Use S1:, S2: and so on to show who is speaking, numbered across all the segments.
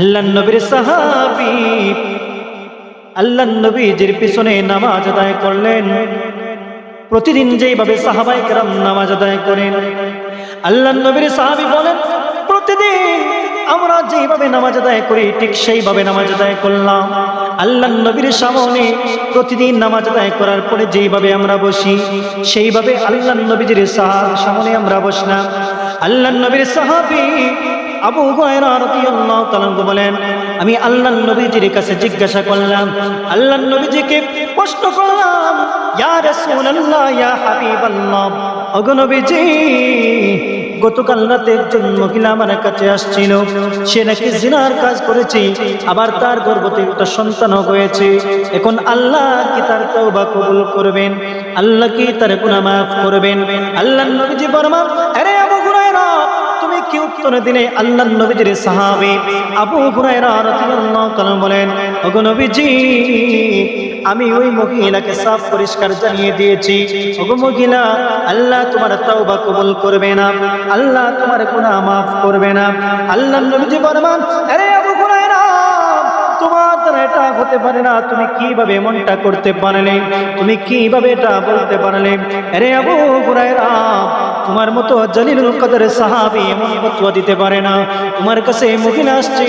S1: আল্লাহর নবীর সাহাবী আল্লাহর নবীজির পিছনে নামাজ আদায় করলেন। প্রতিদিন যেইভাবে সাহাবায়ে কেরাম নামাজ আদায় করেন, আল্লাহর নবীর সাহাবী বলেন, প্রতিদিন আমরা যেইভাবে নামাজ আদায় করি ঠিক সেইভাবে নামাজ আদায় করলাম। আল্লাহর নবীর সামনে প্রতিদিন নামাজ আদায় করার পরে যেইভাবে আমরা বসি সেইভাবে আল্লাহর নবীজির সামনে আমরা বসলাম। আল্লাহর নবীর সাহাবী আবু হুরায়রা রাদিয়াল্লাহু তাআলা বলেন, আমি আল্লাহর নবীজির কাছে জিজ্ঞাসা করলাম, আল্লাহর নবীজিকে প্রশ্ন করলাম, ইয়া রাসূলুল্লাহ, ইয়া হাবিবাল্লাহ, ওগো নবীজি, গতকাল রাতে একজন মহিলা আমার কাছে আসছিল, সে নাকি জিনার কাজ করেছে, আবার তার গর্ভে একটা সন্তানও হয়েছে। এখন আল্লাহ কি তার তওবা কবুল করবেন? আল্লাহ কি তার গুনাহ মাফ করবেন? আল্লাহর নবীজি ফরমান, আরে আবু হুরায়রা, তুমি কি উত্তর দিলে? আল্লাহর নবীজির সাহাবী আবু হুরায়রা রাদিয়াল্লাহু তাআলা বলেন, ওগো নবীজি, আমি ওই মহিলাকে সাফ পরিষ্কার জানিয়ে দিয়েছি, ওগো মহিলা, আল্লাহ তোমার তওবা কবুল করবে না, আল্লাহ তোমার গুনাহ মাফ করবে না। আল্লাহর নবীজি ফরমান, আরে আবু হুরায়রা, তোমার দ্বারা এটা হতে পারে না, তুমি কিভাবে এমনটা করতে পারলে? তুমি কিভাবে এটা বলতে পারলে? আরে আবু হুরায়রা, তোমার মতো জলিলুল কদর সাহাবী এমন ফতোয়া দিতে পারে না। তোমার কাছে মহিলা আসছে,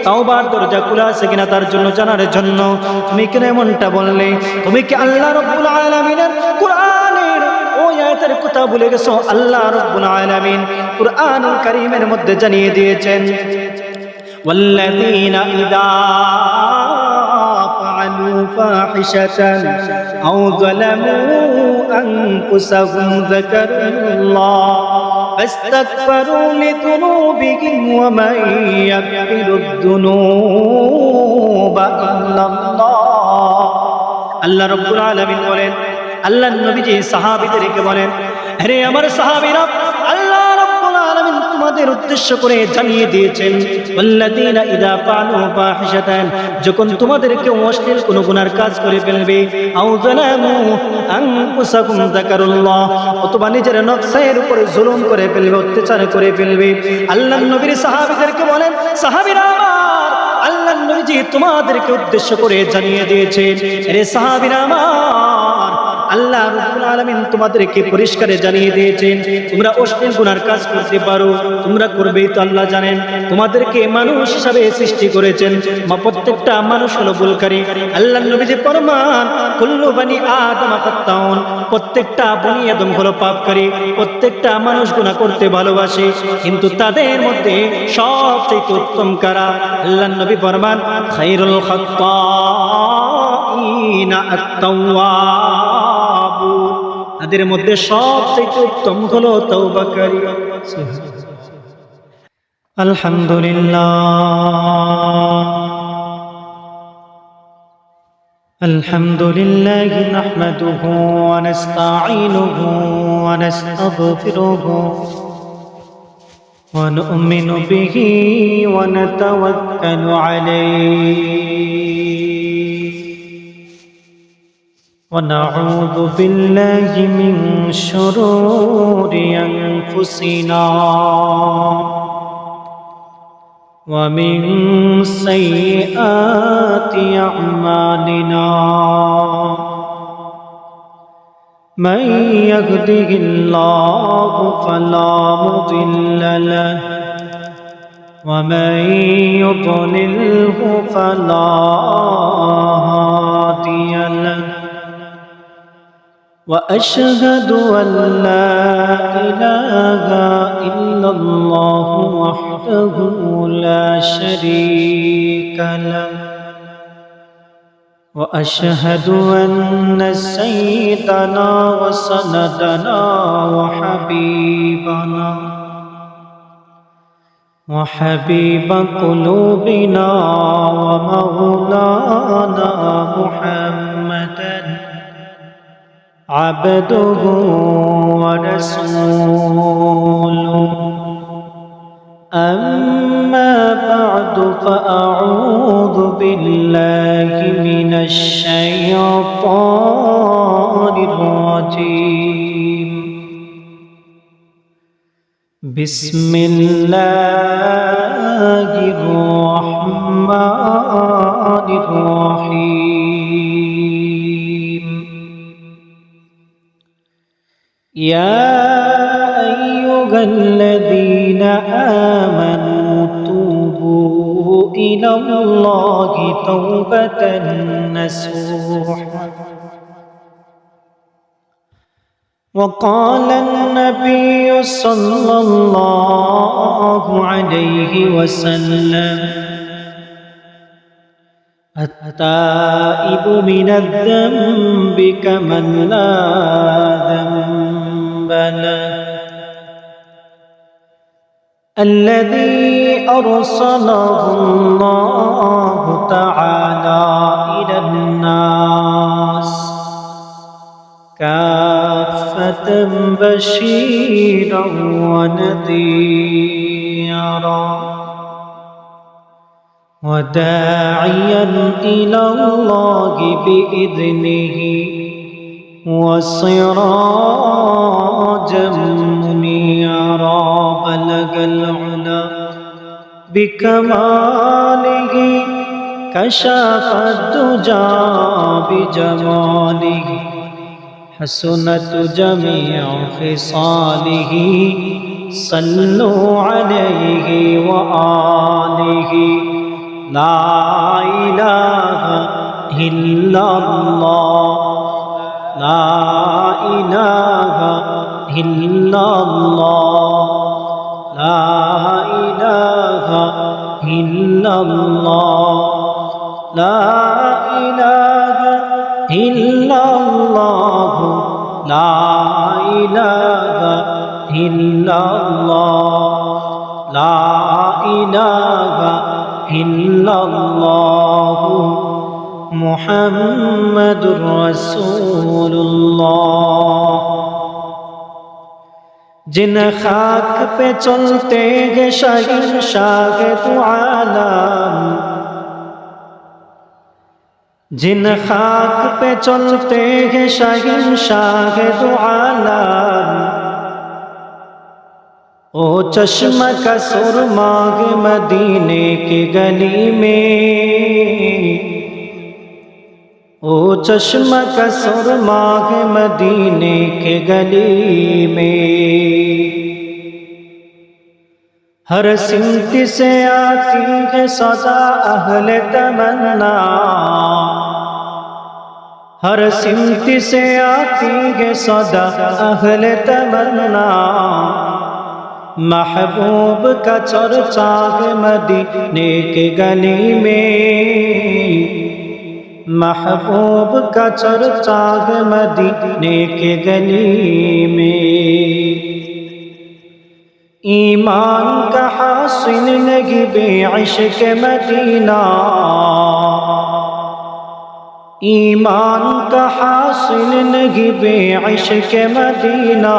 S1: তাওবার দরজা খোলা আছে কিনা তার জন্য জানার জন্য, তুমি কেন এমনটা বললে? তুমি কি আল্লাহ রাব্বুল আলামিনের কুরআনের ওই আয়াতের কথা ভুলে গেছো? আল্লাহ রাব্বুল আলামিন কুরআনুল কারীমের মধ্যে জানিয়ে দিয়েছেন, ওয়াল্লাযীনা ইযা فعلوا فاحشة أو ظلموا أنفسهم ذكروا الله فاستغفروا لذنوبهم ومن يغفر الذنوب إلا الله। আল্লাহ রাব্বুল আলামিন বলেন, আল্লাহর নবীজি সাহাবীদেরকে বলেন, আরে আমার সাহাবীরা, আল্লাহ রাব্বুল আলামিন তোমাদের উদ্দেশ্য করে জানিয়ে দিয়েছেন, ওয়াল্লাযীনা ইযা ফাআলু ফাহিশাতান, যখন তোমাদের কেউ অশ্লীল কোনো গুনার কাজ করে ফেলবে, আও যালামু আনফুসাকুম যাকারুল্লাহ, অথবা নিজের নফসের উপরে জুলুম করে ফেলবে, অত্যাচার করে ফেলবে। আল্লাহর নবীর সাহাবীদেরকে বলেন, সাহাবীরা আমার, আল্লাহর নবীজি তোমাদেরকে উদ্দেশ্য করে জানিয়ে দিয়েছেন, আরে সাহাবীরা আমার, আল্লাহ রাব্বুল আলামিন তোমাদেরকে পরিষ্কারে জানিয়ে দিয়েছেন, তোমরা অশ্লীল গুনার কাজ করতে পারো, তোমরা করবেই তো আল্লাহ জানেন। তোমাদেরকে মানুষ হিসাবে সৃষ্টি করেছেন, প্রত্যেকটা মানুষ হলো ভুলকারী। আল্লাহর নবীজি ফরমান, কুল্লু বানি আদম খাত্তাউন, প্রত্যেকটা বনি আদম হলো পাপকারী, প্রত্যেকটা মানুষ গুনাহ করতে ভালোবাসে, কিন্তু তাদের মধ্যে সবচেয়ে উত্তম কারা? আল্লাহর নবী ফরমান, খায়রুল খাত্তাইনা আত-তাওয়াবুন, তাদের মধ্যে সবচেয়ে উত্তম হলো তওবাকারী। আলহামদুলিল্লাহ, আলহামদুলিল্লাহি নাহমাদুহু ওয়া নাস্তাঈনুহু ওয়া নাস্তাগফিরুহু ওয়া নু'মিনু বিহি ওয়া নাতাওয়াক্কালু আলাইহি ونعوذ بالله من شرور أنفسنا ومن سيئات أعمالنا من يهده الله فلا مضل له ومن يضلله فلا هادي له وأشهد أن لا إله إلا الله وحده لا شريك له وأشهد أن سيدنا وسندنا وحبيب قلوبنا ومولانا محمدا عبده ورسوله أما بعد فأعوذ بالله من الشيطان الرجيم بسم الله الرحمن يا أيها الذين آمنوا توبوا إلى الله توبة نصوحا وقال النبي صلى الله عليه وسلم التائب من الذنب كمن لا ذنب له الذي أرسله الله تعالى إلى الناس كافة بشيرا ونذيرا وداعيا إلى الله بإذنه وسراجا منيرا بلغ العلا بكماله كشف الدجى بجماله حسنت جميع خصاله صلوا عليه وآله لا إله إلا الله لا إله إلا الله لا إله إلا الله لا إله إلا الله لا إله إلا الله لا إله إلا الله محمد رسول الله जिन खाक पे चलते हैं शहंशाह दो आलम जिन खाक पे चलते हैं शहंशाह दो आलम ओ चश्मा का सुरमाग मदीने के गली में ओ चश्मा का सुरमाग मदीने के गली में हर सिमत से आती है सदा अहले तमन्ना हर सिमत से आती है सदा अहले तमन्ना महबूब का चर्चा है मदीने के गली में महबूब का चर्चा है मदीने के गली में ईमान का हासिल लगी बेइश्क मदीना ईमान का हासिल लगी बेइश्क मदीना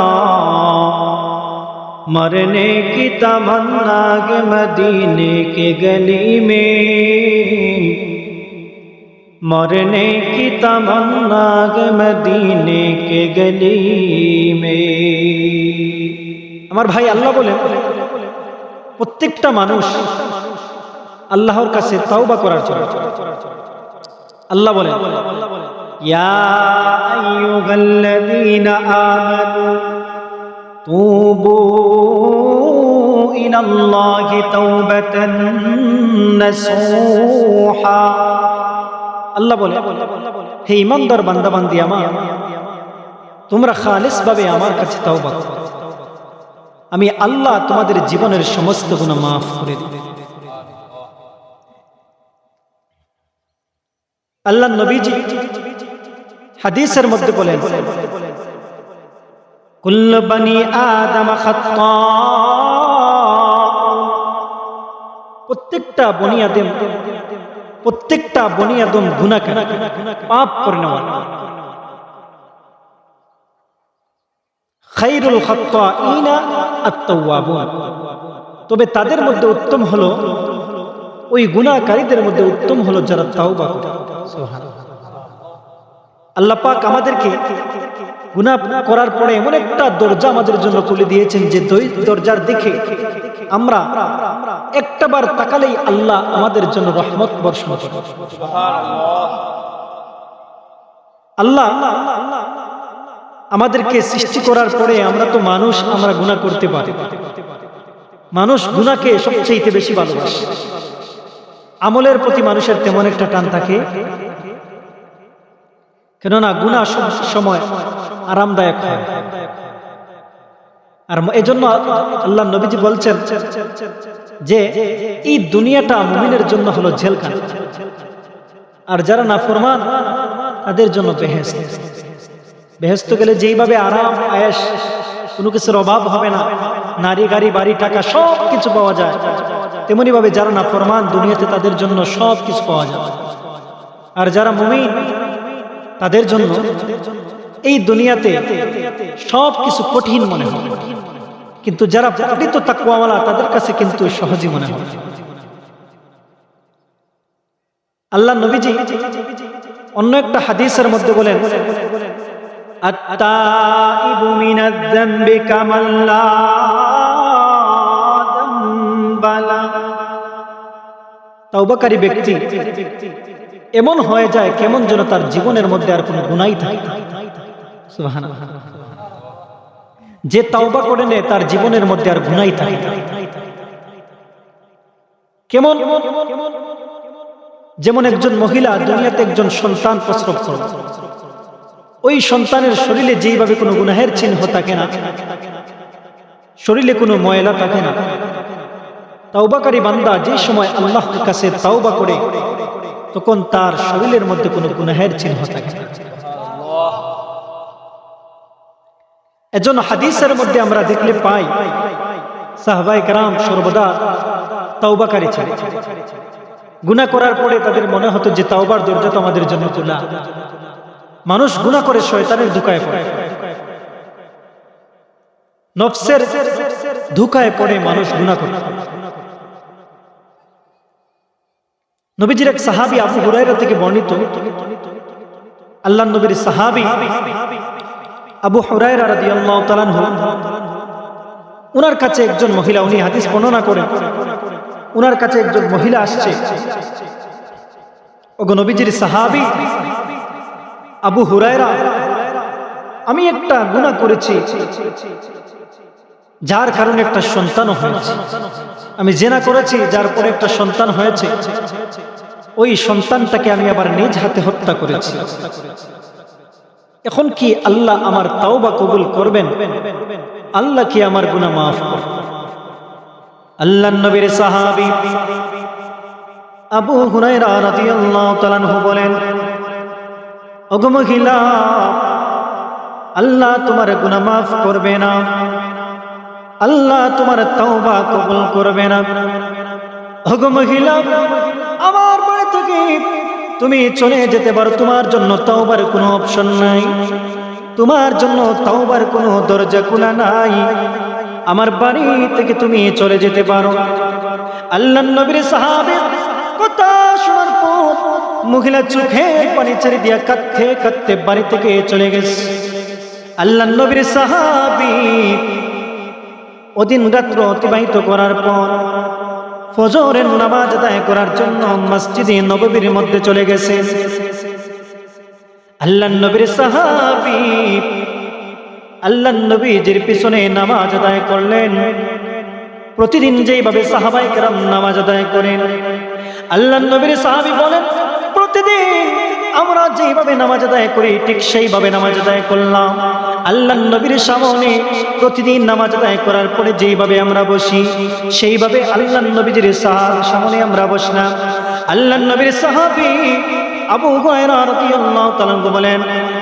S1: मरने की तमन्ना के मदीने के गली में मरने की तमन्ना के मदीने के गली में আমার ভাই আল্লাহ বলেন প্রত্যেকটা মানুষ আল্লাহর কাছে তওবা করার জন্য আল্লাহ বলেন ইয়া আইয়ুহাল্লাযীনা আমানু তুবু ইলাল্লাহি তাওবাতান নাসুহা আল্লাহ বলে হে ঈমানদার বান্দা বান্দি আমার তোমরা খালিস ভাবে আমার কাছে তওবা করো আমি আল্লাহ তোমাদের জীবনের সমস্ত গুনাহ maaf করে দেব আল্লাহ নবীজি হাদিসের মধ্যে বলেন কুল্লু বনি আদম খাত্তা প্রত্যেকটা বনি আদম গুনাহগার পাপ করে নেওয়া খায়রুল খাত্তাইনা আত-তাওয়াবুন তবে তাদের মধ্যে উত্তম হলো ওই গুনাহকারীদের মধ্যে উত্তম হলো যারা তাওবা করে সুবহানাল্লাহ আল্লাহ পাক আমাদেরকে গুনাহ করার পরে এমন একটা দরজা আমাদের জন্য খুলে দিয়েছেন যে দরজার দিকে আমরা একটাবার তাকালেই আল্লাহ আমাদের জন্য রহমত বর্ষণ করেন সুবহানাল্লাহ আল্লাহ আমাদেরকে সৃষ্টি করার পরে আমরা তো মানুষ, আমরা গুনাহ করতে পারি। মানুষ গুনাহকে সবচেয়ে বেশি ভালোবাসে। আমলের প্রতি মানুষের তেমন একটা টান থাকে, কেননা গুনাহ সব সময় আরামদায়ক হয়। আর এজন্য আল্লাহ নবীজি বলছেন যে এই দুনিয়াটা মুমিনের জন্য হলো জেলখানা, আর যারা নাফরমান তাদের জন্য বেহেশত। বেহেশতে গেলে যেইভাবে আরাম আয়েশ, কোনো কিছুর অভাব হবে না, নারী গাড়ি বাড়ি টাকা সব কিছু পাওয়া যায়, তেমনি ভাবে যারা নাফরমান দুনিয়াতে তাদের জন্য সব কিছু পাওয়া যায়। আর যারা মুমিন তাদের জন্য এই দুনিয়াতে সব কিছু কঠিন মনে হয়, কিন্তু যারা প্রকৃত তাকওয়াওয়ালা তাদের কাছে কিন্তু সহজই মনে হয়। আল্লাহ নবীজি অন্য একটা হাদিসের মধ্যে বলেন, আত-তাইবু মিনাজ-যামবি কামাল্লা যামবালা। তাওবাকারী ব্যক্তি এমন হয়ে যায় কেমন যেন তার জীবনের মধ্যে আর কোনো গুনাহই থাকে না। সুবহানাল্লাহ। যে তাওবা করে নেয় তার জীবনের মধ্যে আর গুনাহই থাকে না। কেমন? যেমন একজন মহিলা দুনিয়াতে একজন সন্তান প্রসব করে, ওই সন্তানের শরীরে যেইভাবে কোনো গুনাহের চিহ্ন থাকে না, শরীরে কোনো ময়লা থাকে না, তাওবাকারী বান্দা যে সময় আল্লাহর কাছে তাওবা করে তখন তার শরীরের মধ্যে কোনো গুনাহের চিহ্ন থাকে না। এজন্য হাদিসের মধ্যে আমরা দেখলে পাই সাহাবায়ে কেরাম সর্বদা তাওবাকারী ছিলেন। গুনাহ করার পরে তাদের মনে হতো যে তাওবার দরজা তো আমাদের জন্য খোলা। মানুষ গুনাহ করে শয়তানের ধোঁকায় পড়ে, নফসের ধোঁকায় পড়ে মানুষ গুনাহ করে। নবীজির এক সাহাবী আবু হুরায়রা থেকে বর্ণিত, আল্লাহর নবীর সাহাবী আবু হুরায়রা রাদিয়াল্লাহু তাআলা আনহু, ওনার কাছে একজন মহিলা, উনি হাদিস বর্ণনা করেন, ওনার কাছে একজন মহিলা আসছে, ওগো নবীজির সাহাবী আবু হুরায়রা, আমি একটা গুনাহ করেছি যার কারণে একটা সন্তান হয়েছে, আমি জিনা করেছি যার পরে একটা সন্তান হয়েছে, ওই সন্তানটাকে আমি আবার নিজ হাতে হত্যা করেছি। এখন কি আল্লাহ আমার তাওবা কবুল করবেন? আল্লাহ কি আমার গুনাহ মাফ করবেন? আল্লাহর নবীর সাহাবী আবু হুরায়রা রাদিয়াল্লাহু তাআলা আনহু বলেন, ওগো মহিলা, আল্লাহ তোমার গুনাহ মাফ করবে না, আল্লাহ তোমার তাওবা কবুল করবে না। ওগো মহিলা, আমার বাড়ি থেকে তুমি চলে যেতে পারো, তোমার জন্য তাওবার কোনো অপশন নাই, তোমার জন্য তাওবার কোনো দরজা খোলা নাই, আমার বাড়ি থেকে তুমি চলে যেতে পারো। আল্লাহর নবীর সাহাবী কথা শোনার পর মহিলা চোখে পানি ছেড়ে দিয়া কাঁদতে কাঁদতে বাড়ি থেকে চলে গেছে। আল্লাহর নবীর সাহাবী ওদিন রাত্র অতিবাহিত করার পর ফজরের নামাজ আদায় করার জন্য মসজিদে নববীর মধ্যে চলে গেছে। আল্লাহর নবীর সাহাবী আল্লাহর নবীজির পিছনে নামাজ আদায় করলেন। প্রতিদিন যেইভাবে সাহাবায়ে কেরাম নামাজ আদায় করেন, আল্লাহর নবীর সাহাবী বলেন, প্রতিদিন আমরা যেইভাবে নামাজ আদায় করি ঠিক সেইভাবে নামাজ আদায় করলাম। আল্লাহর নবীর সামনে প্রতিদিন নামাজ আদায় করার পরে যেইভাবে আমরা বসি সেইভাবে আল্লাহর নবীজির সামনে আমরা বসলাম। আল্লাহর নবীর সাহাবী আবু হুরায়রা রাদিয়াল্লাহু তাআলা বলেন,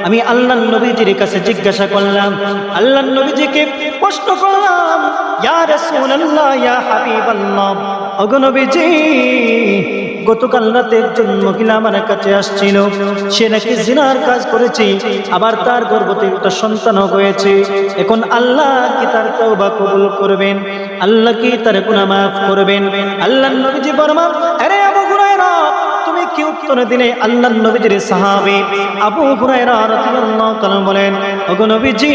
S1: আমি আল্লাহর নবীজির কাছে জিজ্ঞাসা করলাম, আল্লাহর নবীজিকে প্রশ্ন করলাম, ইয়া রাসূলুল্লাহ, ইয়া হাবিবাল্লাহ, ওগো নবীজি, গতকাল রাতে একজন মহিলা আমার কাছে আসছিল, সে নাকি জিনার কাজ করেছে, আবার তার গর্ভে একটা সন্তান হয়েছে। এখন আল্লাহ কি তার তওবা কবুল করবেন? আল্লাহ কি তার গুনাহ মাফ করবেন? আল্লাহর নবীজি ফরমান, আরে আবু হুরায়রা, তুমি কি উত্তর দিলে? আল্লাহর নবীজির সাহাবী আবু হুরায়রা রাদিয়াল্লাহু তাআলা বলেন, ওগো নবীজি,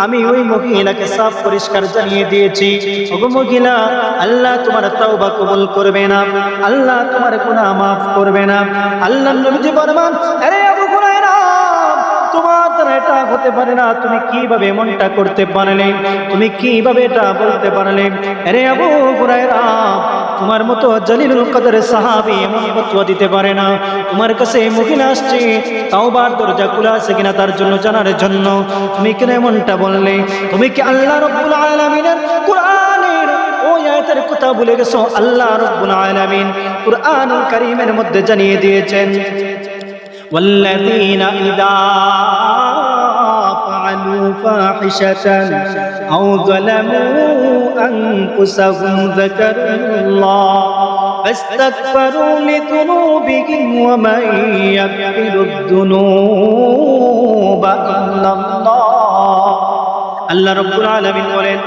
S1: আমি ওই মহিলাকে সাফ পরিষ্কার জানিয়ে দিয়েছি, ওগো মহিলা, আল্লাহ তোমার তাওবা কবুল করবে না, আল্লাহ তোমার গুনাহ মাফ করবে না। আল্লাহর নবীজি ফরমান, আরে আবু হুরায়রা, তোমার দ্বারা এটা হতে পারে না, তুমি কিভাবে এমনটা করতে পারলে, তুমি কিভাবে এটা বলতে পারলে? আরে আবু হুরায়রা, তোমার মতো জলিলুল কদর সাহাবী এমন ফতোয়া দিতে পারে না। তোমার কাছে মহিলা আসছে, তাওবার দরজা খোলা আছে কিনা তার জন্য জানার জন্য, তুমি কেন এমনটা বললে? তুমি কি আল্লাহ রাব্বুল আলামিনের কুরআনের ওই আয়াতের কথা ভুলে গেছো? আল্লাহ রাব্বুল আলামিন কুরআনুল কারীমের মধ্যে জানিয়ে দিয়েছেন, ওয়াল্লাযীনা ইযা فعلوا فاحشة أو ظلموا أنفسهم ذكروا الله فاستغفروا لذنوبهم ومن يغفر الذنوب إلا الله আল্লাহ রাব্বুল আলামিন বলেন,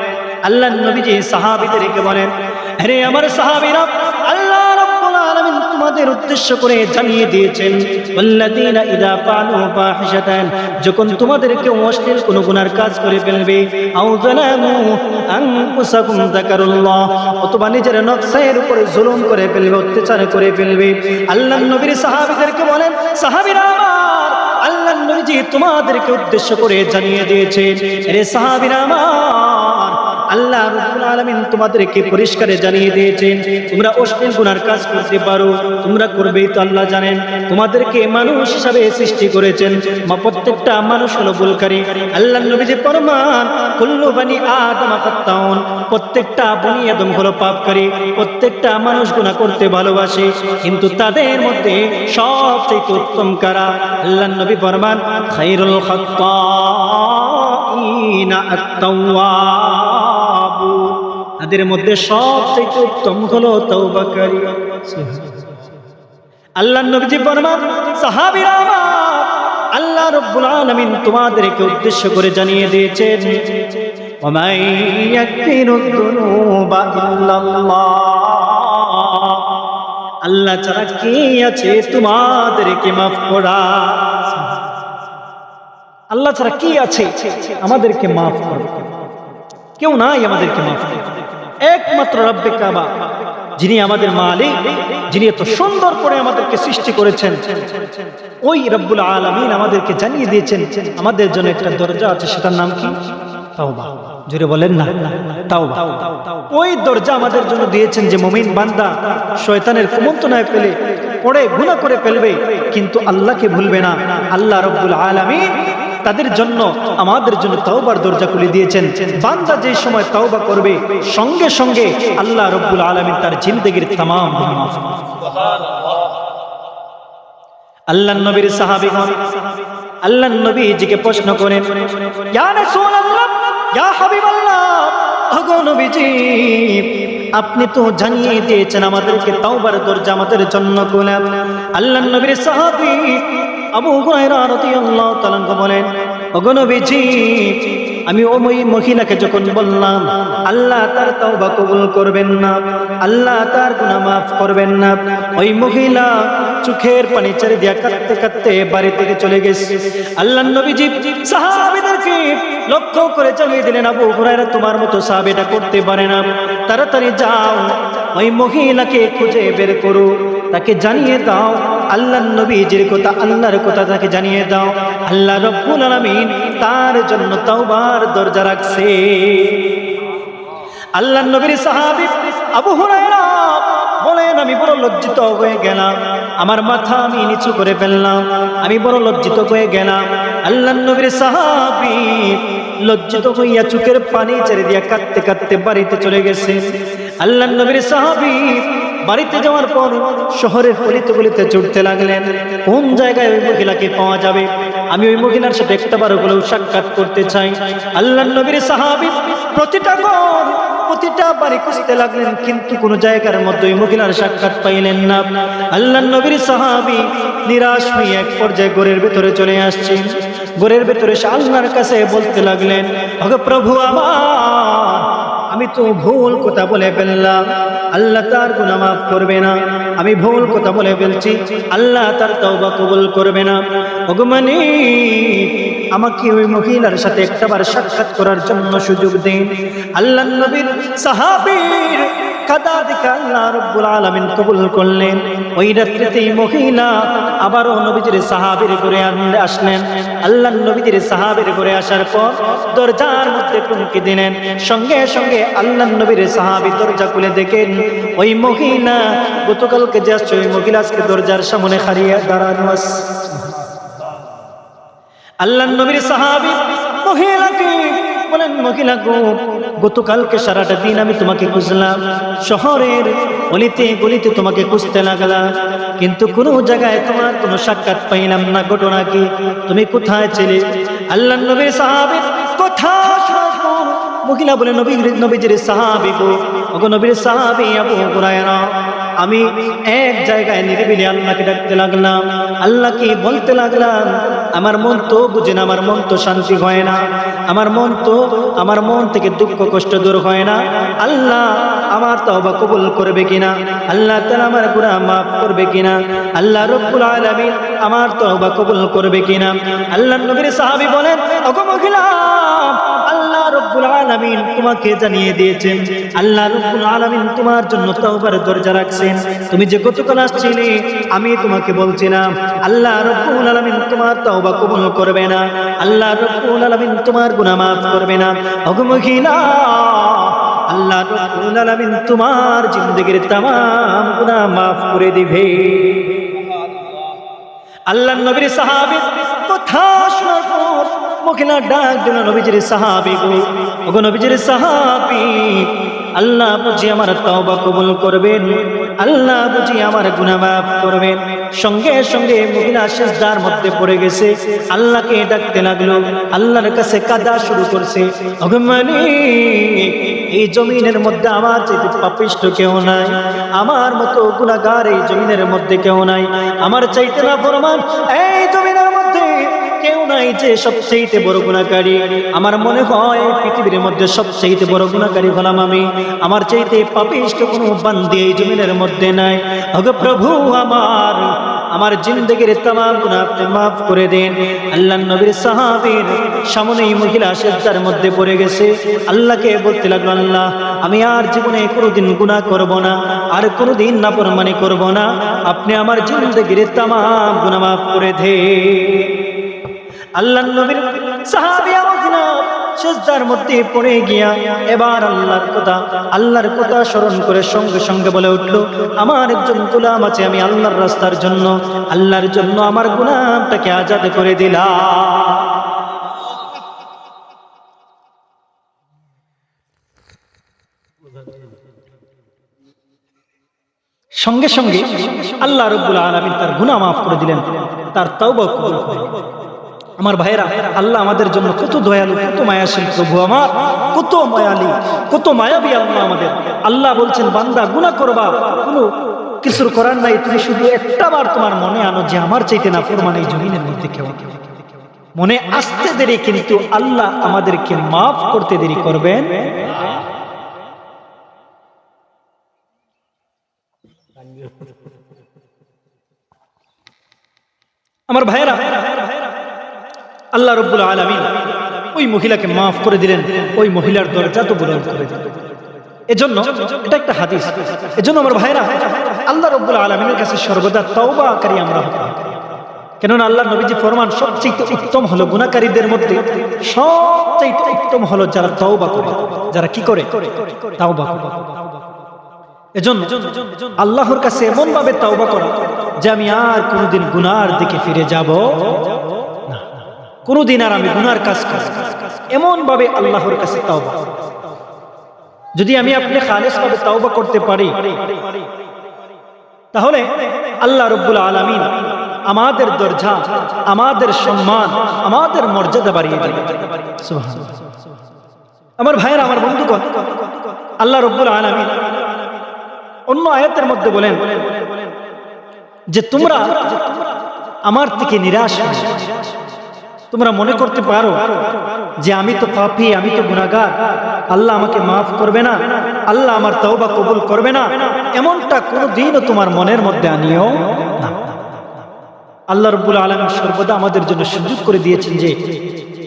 S1: আল্লাহর নবীজি সাহাবীদেরকে বলেন, আরে আমার সাহাবীরা, আল্লাহ রাব্বুল আলামিন তোমাদের উদ্দেশ্য করে জানিয়ে দিয়েছেন, ওয়াল্লাযীনা ইযা ফাআলু ফাহিশাতান, যখন তোমাদেরকে অশ্লীল কোনো গুনার কাজ করে ফেলবে, আও যালামু আনফুসাকুম যাকারুল্লাহ, অথবা নিজের নফসের উপরে জুলুম করে ফেলবে, অত্যাচার করে ফেলবে, আল্লাহর নবীর সাহাবীদেরকে বলেন, সাহাবীরা আমার, আল্লাহর নবীজি তোমাদেরকে উদ্দেশ্য করে জানিয়ে দিয়েছেন, আরে সাহাবীরা আমার, আল্লাহ রাব্বুল আলামিন তোমাদেরকে পরিষ্কারে জানিয়ে দিয়েছেন, তোমরা অশ্লীল গুনার কাজ করতে পারো, তোমরা করবেই তো আল্লাহ জানেন। তোমাদেরকে মানুষ হিসাবে সৃষ্টি করেছেন, প্রত্যেকটা মানুষ হলো ভুলকারী। আল্লাহর নবীজি ফরমান, কুল্লু বানি আদম খাত্তাউন, প্রত্যেকটা বনি আদম হলো পাপকারী, প্রত্যেকটা মানুষ গুনাহ করতে ভালোবাসে, কিন্তু তাদের মধ্যে সবচেয়ে উত্তম কারা? আল্লাহর নবী ফরমান, খায়রুল খাত্তাইনা আত-তাওয়াবুন, তাদের মধ্যে সবচেয়ে উত্তম হলো তওবাকারী। আল্লাহর নবীজি ফরমান, সাহাবীরা আমার, আল্লাহ রাব্বুল আলামিন তোমাদেরকে উদ্দেশ্য করে জানিয়ে দিয়েছেন, ওয়া ইয়াগফিরুয যুনুবা ইল্লাল্লাহ, আল্লাহ ছাড়া কে আছে তোমাদেরকে মাফ করা? আল্লাহ ছাড়া কি আছে আমাদেরকে মাফ করবে? কেউ নাই আমাদেরকে মাফ করবে, একমাত্র রব্বে কাবা, যিনি আমাদের মালিক, যিনি এত সুন্দর করে আমাদেরকে সৃষ্টি করেছেন, ওই রব্বুল আলামিন আমাদেরকে জানিয়ে দিয়েছেন আমাদের জন্য একটা দরজা আছে, সেটার নাম কি? তাওবা। জোরে বলেন না, তাওবা। ওই দরজা আমাদের জন্য দিয়েছেন যে মুমিন বান্দা শয়তানের কুমন্ত্রণায় ফেলে পড়ে গুনাহ করে ফেলবে, কিন্তু আল্লাহকে ভুলবে না। আল্লাহ রব্বুল আলামিন তাদের জন্য, আমাদের জন্য তাওবার দরজা খুলে দিয়েছেন। বান্দা যে সময় তাওবা করবে, সঙ্গে সঙ্গে আল্লাহ রব্বুল আলামিন তার জিন্দেগীর तमाम গুনাহ মাফ করবেন। সুবহানাল্লাহ। আল্লাহর নবীর সাহাবীগণ আল্লাহর নবীজিকে প্রশ্ন করেন, ইয়া রাসূলুল্লাহ, ইয়া হাবিবাল্লাহ, ওগো নবীজি, আপনি তো জানিয়ে দিয়েছেন আমাদেরকে তাওবার দরজা আমাদের জন্য খোলা। আল্লাহর নবীর সাহাবী আবু হুরায়রা রাদিয়াল্লাহু তাআলা বলেন, ওগো নবীজি, আমি ওই মহিলাকে যখন বললাম আল্লাহ তার তাওবা কবুল করবেন না, আল্লাহ তার গুনাহ মাফ করবেন না, ওই মহিলা চোখের পানি ছেড়ে দিয়া কাঁদতে কাঁদতে বাড়ি থেকে চলে গেছে। আল্লাহর নবীজি সাহাবীদেরকে লক্ষ্য করে জানিয়ে দিলেন, আবু হুরায়রা তোমার মতো সাহাবী এটা করতে পারে না, তাড়াতাড়ি যাও ওই মহিলাকে খুঁজে বের করো, তাকে জানিয়ে দাও আল্লাহর নবীজির কথা, আল্লাহর কথা তাকে জানিয়ে দাও, আল্লাহ রাব্বুল আলামিন তার জন্য তাওবার দরজা রাখছে। আল্লাহর নবীর সাহাবী আবু হুরায়রা বলেন, আমি বড় লজ্জিত হয়ে গেলাম, আমার মাথা আমি নিচু করে ফেললাম, আমি বড় লজ্জিত হয়ে গেলাম। আল্লাহর নবীর সাহাবী লজ্জিত হইয়া চোখের পানি ছেড়ে দিয়া কাঁদতে কাঁদতে বাড়িতে চলে গেছে। আল্লাহর নবীর সাহাবী বাড়িতে যাওয়ার পর শহরের গলিতে গলিতে ছুটতে লাগলেন, কোন জায়গায় ওই মহিলাকে পাওয়া যাবে, আমি ওই মহিলার সাথে একটাবার হলেও সাক্ষাৎ করতে চাই। আল্লাহর নবীর সাহাবী প্রতিটা ঘর প্রতিটা বাড়ি খুঁজতে লাগলেন, কিন্তু কোন জায়গার মধ্যে ওই মহিলার সাক্ষাৎ পাইলেন না। আল্লাহর নবীর সাহাবী নিরাশ হয়ে এক পর্যায়ে ঘরের ভিতরে চলে আসছেন। ঘরের ভিতরে এসে আল্লাহর কাছে বলতে লাগলেন, ওগো প্রভু আমার, আমি তো ভুল কথা বলে ফেললাম, আল্লাহ তার গুনাহ মাফ করবে না, আমি ভুল কথা বলে ফেলছি, আল্লাহ তার তওবা কবুল করবে না। ওগো মালিক, আমাকে ওই মহিলার সাথে একটাবার সাক্ষাৎ করার জন্য সুযোগ দিন। আল্লাহর নবীর সাহাবীর কাদা দেখে আল্লাহ রাব্বুল আলামিন কবুল করলেন। ওই রাত্রিতেই মহিলা আবারও নবীজির সাহাবীর ঘরে আসলেন। আল্লাহর নবীজির সাহাবীর ঘরে আসার পর দরজার মধ্যে টুমকি দিলেন। সঙ্গে সঙ্গে আল্লাহর নবীর সাহাবী দরজা খুলে দেখেন ওই মহিলা গতকালকে যে আসছে ওই মহিলা আজকে দরজার সামনে খাড়িয়ে দাঁড়ানো আছে। আল্লাহর নবীর সাহাবী মহিলাকে বলেন, মহিলা গো, গতকালকে সারাটা দিন আমি তোমাকে খুঁজলাম, শহরের অলিতে গলিতে তোমাকে খুঁজতে লাগলাম, কিন্তু কোনো জায়গায় তোমার কোনো সাক্ষাৎ পাইলাম না। ঘটনা কি? তুমি কোথায় ছিলে? আল্লাহর নবীর সাহাবী কথা মহিলা বলে, নবীজির সাহাবী গো, ওগো নবীর সাহাবী আবু হুরায়রা, আমি এক জায়গায় নিরিবিলি আল্লাহকে ডাকতে লাগলাম, আল্লাহকে বলতে লাগলাম, আমার মন তো বুঝে না, আমার মন তো শান্তি হয় না, আমার মন থেকে দুঃখ কষ্ট দূর হয় না। আল্লাহ আমার তওবা কবুল করবে কিনা, আল্লাহ তাআলা আমার গুনাহ মাফ করবে কিনা, আল্লাহ রাব্বুল আলামিন আমার তওবা কবুল করবে কিনা। আল্লাহর নবীর সাহাবী বলেন, ওগো মহিলা, আল্লাহ রাব্বুল আলামিন তোমাকে জানিয়ে দিয়েছেন, আল্লাহ রাব্বুল আলামিন তোমার জন্য তওবার দরজা রাখছেন। তুমি যে গতকাল আসছিলে, আমি তোমাকে বলছিলাম আল্লাহ রাব্বুল আলামিন তোমার তওবা কবুল করবে না, আল্লাহ রাব্বুল আলামিন তোমার গুনাহ মাফ করবে না। ওগো মহিলা, আল্লাহ রাব্বুল আলামিন তোমার জিন্দেগীর तमाम গুনাহ মাফ করে দিবে। আল্লাহর নবীর সাহাবী কথা শোনার পর মহিলা ডাক দিল, নবীজির সাহাবী গো, ওগো নবীজির সাহাবী, আল্লাহ বুঝি আমার তওবা কবুল করবেন, আল্লাহ বুঝি আমার গুনাহ মাফ করবেন। সঙ্গে সঙ্গে মহিলা সিজদার মধ্যে পড়ে গেছে, আল্লাহকে ডাকতে লাগলো, আল্লাহর কাছে কাঁদা শুরু করছে, ওগো মালিক, এই জমিনের মধ্যে আমার চাইতে পাপিষ্ঠ কেউ নাই, আমার মতো গুনাহগার এই জমিনের মধ্যে কেউ নাই, আমার চাইতে নাফরমান এই জমিনের মধ্যে কেউ নাই যে সবচেয়ে বড় গুনাহকারী। আমার মনে হয় পৃথিবীর মধ্যে সবচেয়ে বড় গুনাহকারী হলাম আমি, আমার চাইতে পাপিষ্ঠ কোনো বান্দী এই জমিনের মধ্যে নাই। ওগো প্রভু, আমার জিন্দেগীর तमाम গুনাহ আপনি মাফ করে দেন। আল্লাহর নবীর সাহাবীর সামনেই মহিলা সিজদার মধ্যে পড়ে গেছে, আল্লাহকে বলতে লাগলো, আল্লাহ আমি আর জীবনে কোনোদিন গুনাহ করব না, আর কোনোদিন নাফরমানি করব না, আপনি আমার জিন্দেগীর तमाम গুনাহ মাফ করে দেন। আল্লাহর নবীর সাহাবী সিজদার মধ্যে পড়ে গিয়া এবার আল্লাহর কথা স্মরণ করে সঙ্গে সঙ্গে বলে উঠলো, আমার একজন গোলাম আছে, আমি আল্লাহর রাস্তার জন্য, আল্লাহর জন্য আমার গোলামটাকে আজাদ করে দিলাম। সঙ্গে সঙ্গে আল্লাহ রাব্বুল আলামিন তার গুনাহ মাফ করে দিলেন, তার তওবা কবুল করলেন। আমার ভাইরা, আল্লাহ আমাদের জন্য কত দয়ালু, কত মায়াশীল প্রভু, আমার কত মায়ালি, কত মায়াবী আল্লাহ আমাদের। আল্লাহ বলছেন, বান্দা গুনাহ করবা, কোনো কিছুর করার নাই, তুমি শুধু একটা বার তোমার মনে আনো যে আমার চাইতে নাফরমান এই জমিনের মধ্যে কেউ। মনে আসতে দেরি, কিন্তু আল্লাহ আমাদেরকে মাফ করতে দেরি করবেন। আমার ভাইরা, আল্লাহ রাব্বুল আলামিন ওই মহিলাকে মাফ করে দিলেন, ওই মহিলার দরজা তো বুলন্দ করে দিলেন। এজন্য এটা একটা হাদিস। এজন্য আমার ভাইরা, আল্লাহ রাব্বুল আলামিনের কাছে সর্বদা তওবাকারী আমরা হতে হবে। কেননা আল্লাহ নবীজি ফরমান, সবচেয়ে উত্তম হলো গুনাহকারীদের মধ্যে সবচেয়ে উত্তম হলো যারা তওবা করে, যারা কি করে, তওবা করে। এজন্য আল্লাহর কাছে এমন ভাবে তওবা করা যে আমি আর কোনোদিন গুনার দিকে ফিরে যাব না, কোনোদিন আর আমি গুনার কাজ করব না, এমন ভাবে আল্লাহর কাছে তওবা। যদি আমি আপনি খালেস ভাবে তওবা করতে পারি, তাহলে আল্লাহ রাব্বুল আলামিন আমাদের দরজা, আমাদের সম্মান, আমাদের মর্যাদা বাড়িয়ে দেবেন। সুবহানাল্লাহ। আমার ভাইরা, আমার বন্ধুগণ, আল্লাহ রাব্বুল আলামিন অন্য আয়াতের মধ্যে বলেন যে তোমরা আমার থেকে নিরাশ হও, তোমরা মনে করতে পারো যে আমি তো পাপী, আমি তো গুনাহগার, আল্লাহ আমাকে মাফ করবে না, আল্লাহ আমার তওবা কবুল করবে না, এমনটা কোনোদিনও তোমার মনের মধ্যে আনিও না। আল্লাহ রাব্বুল আলামিন সর্বদা আমাদের জন্য সুযোগ করে দিয়েছেন যে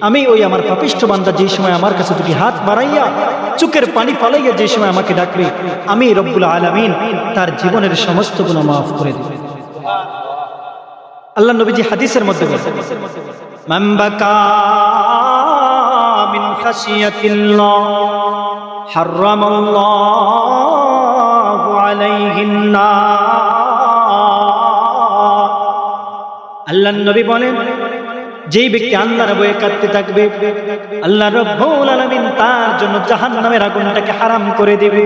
S1: আমি ওই আমার পাপিষ্ঠ বান্দা যে সময় আমার কাছে দুটি হাত বাড়াইয়া চোখের পানি ফালাইয়া যে সময় আমাকে ডাকবে, আমি রব্বুল আলামিন তার জীবনের সমস্ত গুনাহ মাফ করে দেব। আল্লাহ নবীজি হাদিসের মধ্যে বলেন, মান বাকা মিন খাশিয়াতিল্লাহ হারামাল্লাহু আলাইহিন নার। আল্লাহ নবী বলেন, যেই ব্যক্তি আল্লাহর ভয়ে কাঁদতে থাকবে, আল্লাহ রাব্বুল আলামিন তার জন্য জাহান্নামের আগুনটাকে হারাম করে দেবে।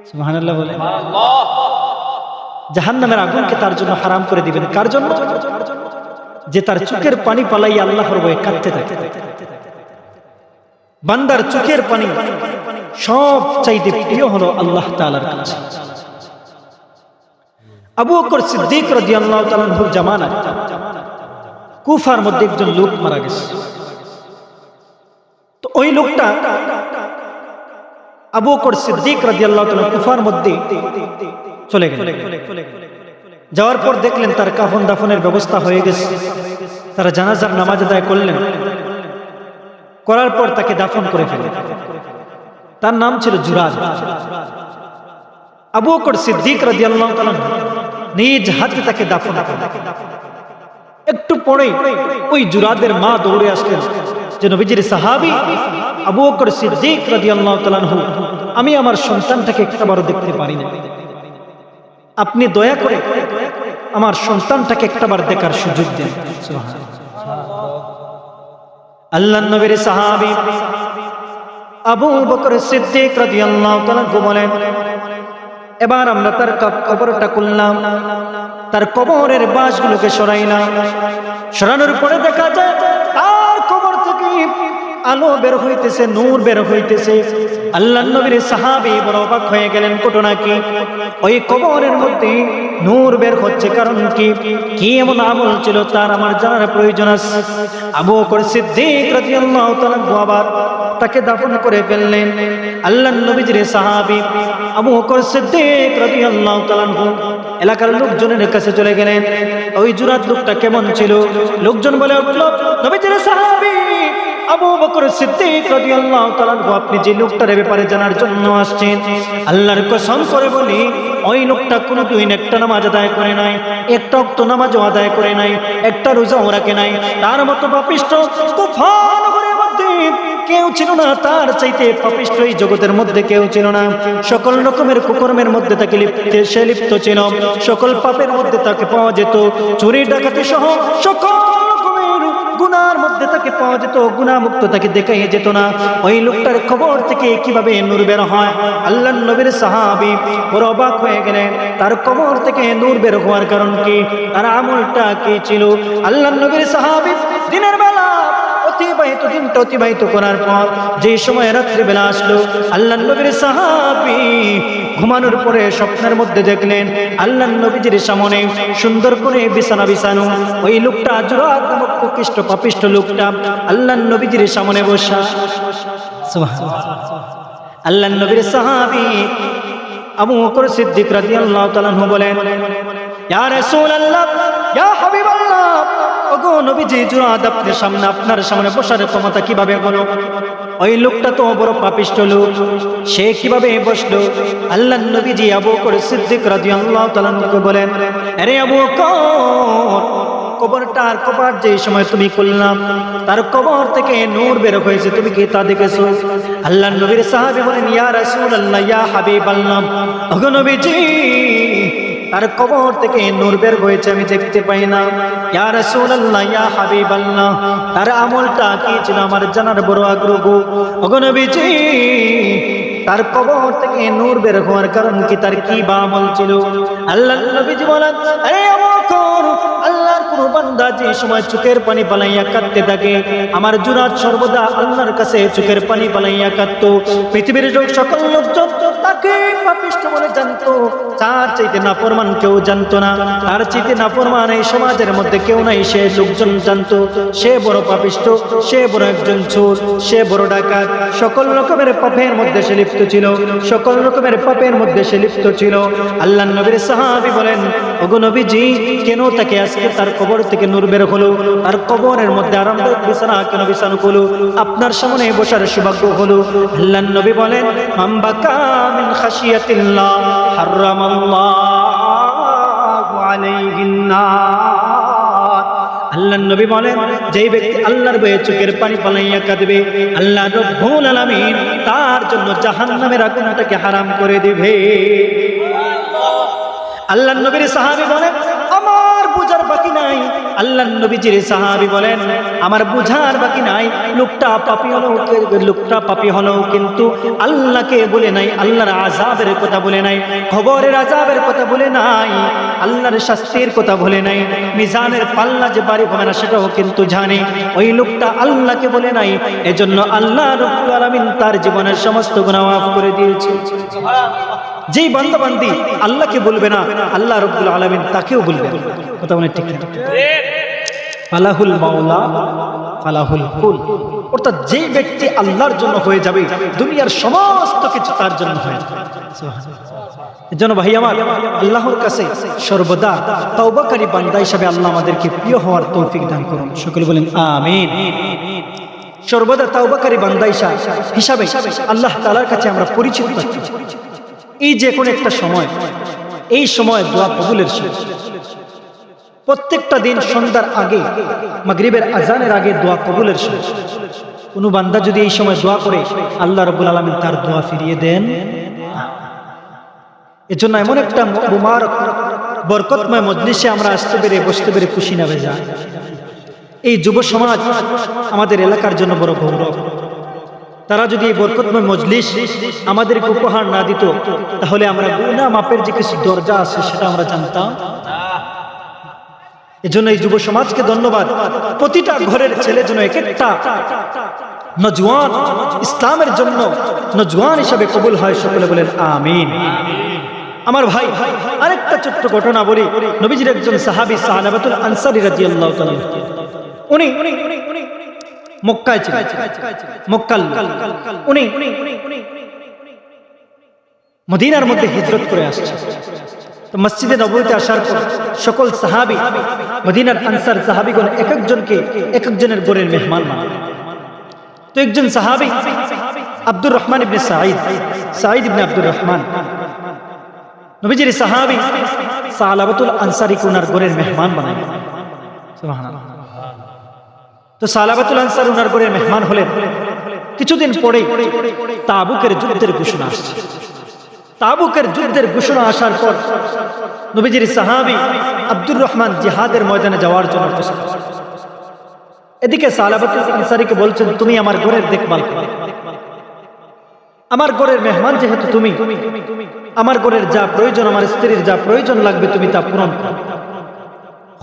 S1: সুবহানাল্লাহ বলেন। জাহান্নামের আগুনকে তার জন্য হারাম করে দিবেন। কার জন্য? যে তার চোখের পানি পালাই আল্লাহর ভয়ে কাঁদতে থাকে। বান্দার চোখের পানি সব চাইতে প্রিয় হলো আল্লাহ তাআলার কাছে। আবু বকর সিদ্দিক রাদিয়াল্লাহু তাআলা আনহুর জামানায় কুফার মধ্যে একজন লোক মারা গেছে। তো ওই লোকটা আবু বকর সিদ্দিক রাদিয়াল্লাহু তাআলা কুফার মধ্যে চলে গেলেন। যাওয়ার পর দেখলেন তার কাফন দাফনের ব্যবস্থা হয়ে গেছে। তারা জানাজার নামাজ আদায় করলেন, করার পর তাকে দাফন করে ফেললেন। তার নাম ছিল জুরাদ। আবু বকর সিদ্দিক রাদিয়াল্লাহু তাআলা নিজ হাতে তাকে দাফন করলেন। একটু পরেই ওই জুরাদের মা দৌড়ে আসলেন যে নবীজির সাহাবী আবু বকর সিদ্দিক রাদিয়াল্লাহু তাআলা আনহু, আমি আমার সন্তানটাকে একবারও দেখতে পারি না, আপনি দয়া করে আমার সন্তানটাকে একটাবার দেখার সুযোগ দেন। আল্লাহর নবীর সাহাবী আবু বকর সিদ্দিক রাদিয়াল্লাহু তাআলা বলেন, এবার আমরা তার কবরটা খুললাম, তার কবরের বাঁশগুলোকে সরাইলাম। সরানোর পরে দেখা যায় তার কবর থেকে আলো বের হইতেছে, নূর বের হইতেছে। আল্লাহর নবীর সাহাবী বড় অবাক হয়ে গেলেন, ঘটনা কি? ওই কবরের মধ্যে নূর বের হচ্ছে, কারণ কি এমন আমল ছিল তার আমার জানার প্রয়োজন আছে। আবু বকর সিদ্দিক রাদিয়াল্লাহু তাআলা আবার তাকে দাফন করে ফেললেন। আল্লাহর নবীর সাহাবী আবু বকর সিদ্দিক রাদিয়াল্লাহু তাআলা এলাকার লোকজনের কাছে চলে গেলেন। ওই জুরাদ লোকটা কেমন ছিল? লোকজন বলে উঠল, নবীর সাহাবী আবু বকর সিদ্দিক রাদিয়াল্লাহু তাআলা, আপনি যে লোকটার ব্যাপারে জানার জন্য আসছেন, আল্লাহর কসম করে বলি ওই লোকটা কোনোদিন একটা নামাজ আদায় করে নাই, একটা ওয়াক্ত নামাজও আদায় করে নাই, একটা রোজাও রাখে নাই। তার মতো পাপিষ্ঠ কুফা নগরের মধ্যে কেউ ছিল না, তার চাইতে পাপিষ্ঠ এই জগতের মধ্যে কেউ ছিল না। সকল রকমের কুকর্মের মধ্যে তাকে লিপ্ত ছিল, সকল পাপের মধ্যে তাকে পাওয়া যেত, চুরি ডাকাতি সহ সকল গুনার মধ্যে তাকে পাওয়া যেত, গুনাহমুক্ত তাকে দেখাই যেত না। ওই লোকটার খবর থেকে কিভাবে নূর বের হয়? আল্লাহর নবীর সাহাবী বড় অবাক হয়ে গেলেন, তার কবর থেকে নূর বের হওয়ার কারণ কি? তার আমলটা কি ছিল? আল্লাহর নবীর সাহাবী দিনের বেলা দিনটা অতিবাহিত করার পর যে সময় রাত্রিবেলা আসলো, আল্লাহর নবীর সাহাবী ঘুমানোর পরে স্বপ্নের মধ্যে দেখলেন আল্লাহর নবীজির সামনে সুন্দর করে বিছানা বিছানো। ওই লোকটা জুরাদ নামক কুকৃষ্ট পাপিষ্ঠ লোকটা আল্লাহর নবীজির সামনে বসা। সুবহানাল্লাহ। আল্লাহর নবীর সাহাবী আবু বকর সিদ্দিক রাদিয়াল্লাহু তাআলা বলেন, ইয়া রাসূলুল্লাহ, ইয়া হাবিবাল্লাহ, ওগো নবীজি, জুরাদ আপনার সামনে বসার ক্ষমতা কিভাবে হলো? ওই লোকটা তো বড় পাপিষ্ঠ লোক, সে কিভাবে বসলো? আল্লাহর নবীজি আবু বকর সিদ্দিক রাদিয়াল্লাহু তাআলা বলেন, আরে আবু বকর, কবরটার কপাট যে সময় তুমি খুললাম, তার কবর থেকে নূর বের হয়েছে, তুমি কি তা দেখেছো? আল্লাহর নবীর সাহাবী বলেন, ইয়া রাসূলুল্লাহ, ইয়া হাবিবাল্লাহ, ওগো নবীজি, তার কবর থেকে নূর বের হয়েছে, আমি দেখতে পাই না। ইয়া রাসূলুল্লাহ, ইয়া হাবিবাল্লাহ, তার আমলটা কি ছিল আমার জানার বড় আগ্রহ। ওগো নবীজি, তার কবর থেকে নূর বের হওয়ার কারণ কি? তার কি বা আমল ছিল? আল্লাহর নবীজি বলেন, আরে আবু বকর, আল্লাহর কোন বান্দা যে সময় চোখের পানি পালাইয়া কাঁদতে থাকে, আমার জুরাদ সর্বদা আল্লাহর কাছে চোখের পানি পালাইয়া কাঁদতো। পৃথিবীর সকল লোকজন তাকে পাপিষ্ঠ বলে জানতো, তার চাইতে নাফরমান কেউ জানতো না, তার চাইতে নাফরমান এই সমাজের মধ্যে কেউ নাই। সে লোকজন জানতো সে বড় পাপিষ্ঠ, সে বড় একজন চোর, সে বড় ডাকাত, সকল রকমের পাপের মধ্যে সে লিপ্ত ছিল, সকল রকমের পাপের মধ্যে সে লিপ্ত ছিল। আল্লাহর নবীর সাহাবী বলেন, ওগো নবীজি, কেন তাকে আজকে তার কবর থেকে নূর বের হলো, তার কবরের মধ্যে আরামদায়ক বিছানা কেন বিছানো হলো, আপনার সামনে বসার সৌভাগ্য হলো? আল্লাহর নবী বলেন, মান বাকা মিন খাশিয়াতিল্লাহ হারামাল্লাহু আলাইহিন নার। আল্লাহর নবী বলেন, যেই ব্যক্তি আল্লাহর ভয়ে চোখের পানি ফেলাইয়া কাঁদবে, আল্লাহ রব্বুল আলামিন তার জন্য জাহান্নামের আগুনটাকে হারাম করে দিবে। আল্লাহর নবীর সাহাবী বলেন, আমার বুঝার বাকি নাই। আল্লাহর নবীজির সাহাবী বলেন, আমার বুঝার বাকি নাই। লোকটা পাপী হলো কিন্তু আল্লাহকে বলে নাই, আল্লাহর আযাবের কথা বলে নাই, কবরের আযাবের কথা বলে নাই, আল্লাহর শাস্তির কথা বলে নাই, মিজানের পাল্লা যে বাড়ি হবে না সেটাও কিন্তু জানে। ওই লোকটা আল্লাহকে বলে নাই, এজন্য আল্লাহ রাব্বুল আলামিন তার জীবনের সমস্ত গুনাহ মাফ করে দিয়েছে। যেই বান্দা বান্দি আল্লাহকে বলবে না, আল্লাহ রাব্বুল আলামিন তাকেও বলবেন। কথা বলে ঠিক ঠিক। ফালাহুল মাওলা ফালাহুল কুল, অর্থাৎ যেই ব্যক্তি আল্লাহর জন্য হয়ে যাবে, দুনিয়ার সমস্ত কিছু তার জন্য হয়ে যাবে। এজন্য ভাই আমার, আল্লাহর কাছে সর্বদা তওবাকারী বান্দা হিসেবে আল্লাহ আমাদেরকে প্রিয় হওয়ার তৌফিক দান করুন। সকলে বলেন আমিন। সর্বদা তওবাকারী বান্দা হিসাবে আল্লাহ তাআলার কাছে আমরা পরিচিত থাকি। এই যে কোন একটা সময়, এই সময় দোয়া কবুলের সময়। প্রত্যেকটা দিন সন্ধ্যার আগে, মাগরিবের আজানের আগে দোয়া কবুলের সময়। কোন বান্দা যদি এই সময় দোয়া করে, আল্লাহ রাব্বুল আলামিন তার দোয়া ফিরিয়ে দেন। এজন্য এমন একটা মুবারক বরকতময় মজলিসে আমরা আসতে পেরে, বসতে পেরে খুশি না বেজা। এই যুব সমাজ আমাদের এলাকার জন্য বড় গৌরব। তারা যদি এই বরকতময় মজলিস আমাদেরকে উপহার না দিত, তাহলে আমরা গুনাহ মাপের যে কিছু দরজা আছে সেটা আমরা জানতাম। এজন্য এই যুব সমাজকে ধন্যবাদ। প্রতিটা ঘরের ছেলে যেন এক একটা নজওয়ান ইসলামের জন্য নজওয়ান হিসাবে কবুল হয়। সকলে বলেন আমিন। আমার ভাই, আরেকটা ছোট্ট ঘটনা বলি। নবীজির একজন সাহাবী সালাবাতুল আনসারী রাদিয়াল্লাহু তাআলা, উনি মক্কায় ছিলেন, মক্কাল। উনি মদিনার মধ্যে হিজরত করে আসছেন। তো মসজিদে নববীতে আসার পর সকল সাহাবী, মদিনার আনসার সাহাবীগণ এক একজনকে এক একজনের ঘরের মেহমান বানান। তো একজন সাহাবী আব্দুর রহমান ইবনে সাঈদ ইবনে আব্দুর রহমান, নবীজির সাহাবী সালাবাতুল আনসারী ওনার ঘরের মেহমান বানান। সুবহানাল্লাহ। তো সালাবাতুল আনসার ওনার ঘরের মেহমান হলেন। কিছুদিন পরে তাবুকের যুদ্ধের ঘোষণা আসছে। তাবুকের যুদ্ধের ঘোষণা আসার পর নবীজির সাহাবী আব্দুর রহমান জিহাদের ময়দানে যাওয়ার জন্য প্রস্তুত। এদিকে সালাবাতুল আনসারীকে বলছেন, তুমি আমার ঘরের দেখভাল করো, আমার ঘরের মেহমান যেহেতু তুমি, আমার ঘরের যা প্রয়োজন, আমার স্ত্রীর যা প্রয়োজন লাগবে তুমি তা পূরণ করো,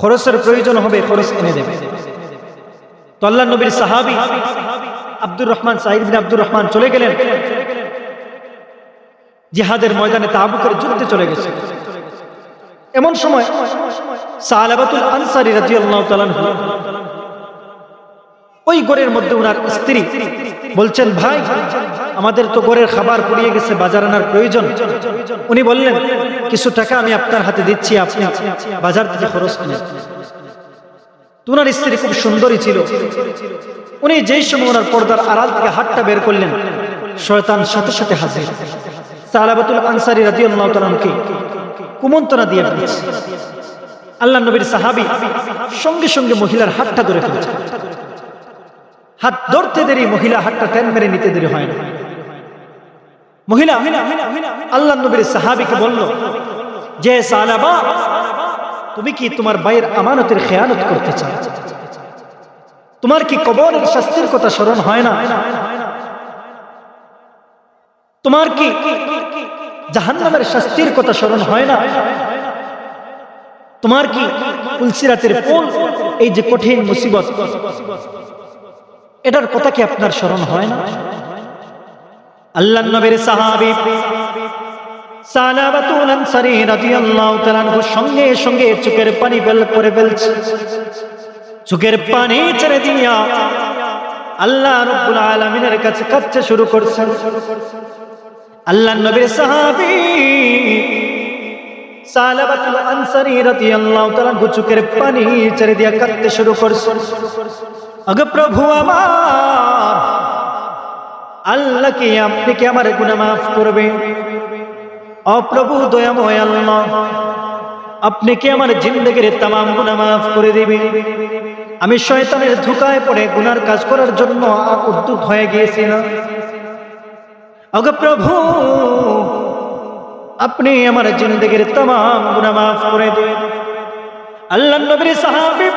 S1: খরচের প্রয়োজন হবে খরচ এনে দেবে। তো আল্লাহর নবীর সাহাবী আব্দুর রহমান, সাঈদ ইবনে আব্দুর রহমান চলে গেলেন জিহাদের ময়দানে, তাবুকের যুদ্ধে চলে গেছে। এমন সময় সালাবাতুল আনসারী রাদিয়াল্লাহু তাআলা ওই ঘরের মধ্যে ওনার স্ত্রী বলছেন, ভাই আমাদের তো ঘরের খাবার পুড়িয়ে গেছে, বাজার আনার প্রয়োজন। উনি বললেন, কিছু টাকা আমি আপনার হাতে দিচ্ছি, আপনি বাজার থেকে খরচ করেন। ওনার স্ত্রী খুব সুন্দরী ছিল। উনি যেই সময় ওনার পর্দার আড়াল থেকে হাতটা বের করলেন, শয়তান সাথে সাথে হাজির। সালাবাতুল আনসারী রাদিয়াল্লাহু তাআলাকে কুমন্ত্রণা দিয়ে দিয়েছে। আল্লাহর নবীর সাহাবী সঙ্গে সঙ্গে মহিলার হাতটা ধরে ফেলেছে। হাত ধরতে দেরি, মহিলা হাতটা টেন মেরে নিতে দেরি হয় না। মহিলা আল্লাহর নবীর সাহাবীকে বলল যে, সালাবা, তুমি কি তোমার ভাইয়ের আমানতের খেয়ানত করতে চাও? তোমার কি কবরের শাস্তির কথা স্মরণ হয় না? তোমার কি জাহান্নামের শাস্তির কথা স্মরণ হয় না? তোমার কি পুলসিরাতের পোল, এই যে কঠিন মুসিবত, এটার কথা কি আপনার স্মরণ হয় না? আল্লাহর নবীর সাহাবী সালাবাতুল আনসারী রাদিয়াল্লাহু তাআলা আনহু সঙ্গে সঙ্গে চোখের পানি বের করে ফেলছে। চোখের পানি ছেড়ে দিয়া আল্লাহ রাব্বুল আলামিনের কাছে কাঁদতে শুরু করছেন। আল্লাহর নবীর সাহাবী সালাবাতুল আনসারী রাদিয়াল্লাহু তাআলা আনহু চোখের পানি ছেড়ে দিয়া কাঁদতে শুরু করছেন। ওগো প্রভু আমার, আল্লাহ কি আপনি কি আমার গুনাহ মাফ করবেন? ও প্রভু দয়াময় আল্লাহ, আপনি কি আমার জিন্দেগির तमाम গুনাহ মাফ করে দিবেন? আমি শয়তানের ধোঁকায় পড়ে গুনার কাজ করার জন্য উদ্যত হয়ে গিয়েছি না। ওগো প্রভু, আপনি আমার জিন্দেগির तमाम গুনাহ মাফ করে দিন। আল্লাহর নবীর সাহাবী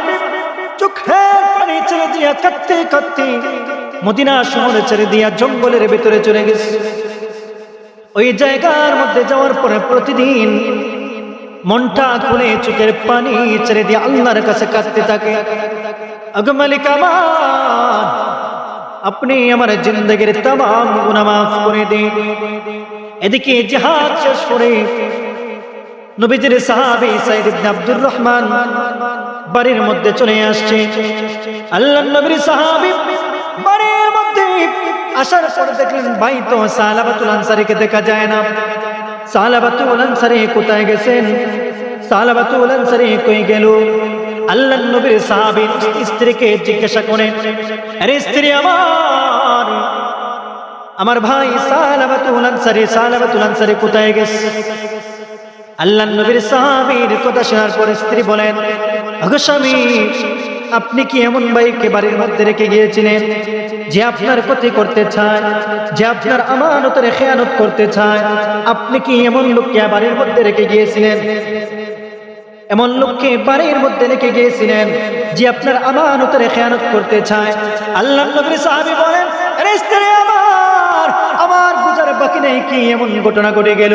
S1: চোখের পানি ছেড়ে দিয়া কাঁদতে কাঁদতে মদিনা শহরে ছেড়ে দিয়া জঙ্গলের ভিতরে চলে গেছে। ওই জায়গার মধ্যে যাওয়ার পরে প্রতিদিন মনটা খুলে চোখের পানি ছেড়ে দিয়ে আল্লাহর কাছে কাঁদতে থাকে। ওগো মালিক আমার, আপনি আমার জিন্দেগির तमाम গুনাহ মাফ করে দিন। এদিকে জিহাদ শেষ করে নবীজির সাহাবী সাইদ ইবনে আব্দুর রহমান বাড়ির মধ্যে চলে আসছে। আল্লাহর নবীর সাহাবী বাড়ির মধ্যে আসার পর দেখলেন ভাই তো সালাবাতুল আনসারীকে দেখা যায় না। সালাবাতুল আনসারী কোথায় গেছেন? সালাবাতুল আনসারী কই গেল? আল্লাহর নবীর সাহাবী স্ত্রীকে জিজ্ঞাসা করেন, আরে স্ত্রী আমার ভাই সালাবাতুল আনসারী কোথায় গেছে? আল্লাহর নবীর সাহাবীর কথা শোনার পর স্ত্রী বলেন, ওগো স্বামী, আপনি কি এমন ভাইকে বাড়ির মধ্যে রেখে গিয়েছিলেন যে আপনার ক্ষতি করতে চায়, যে আপনার আমানতের খেয়ানত করতে চায়? আপনি কি এমন লোককে বাড়ির মধ্যে রেখে গিয়েছিলেন, এমন লোককে বাড়ির মধ্যে রেখে গিয়েছিলেন যে আপনার আমানতের খেয়ানত করতে চায়? আল্লাহর নবীর সাহাবী বলেন, আরে স্ত্রী আমার বুঝার বাকি নেই কি এমন ঘটনা ঘটে গেল?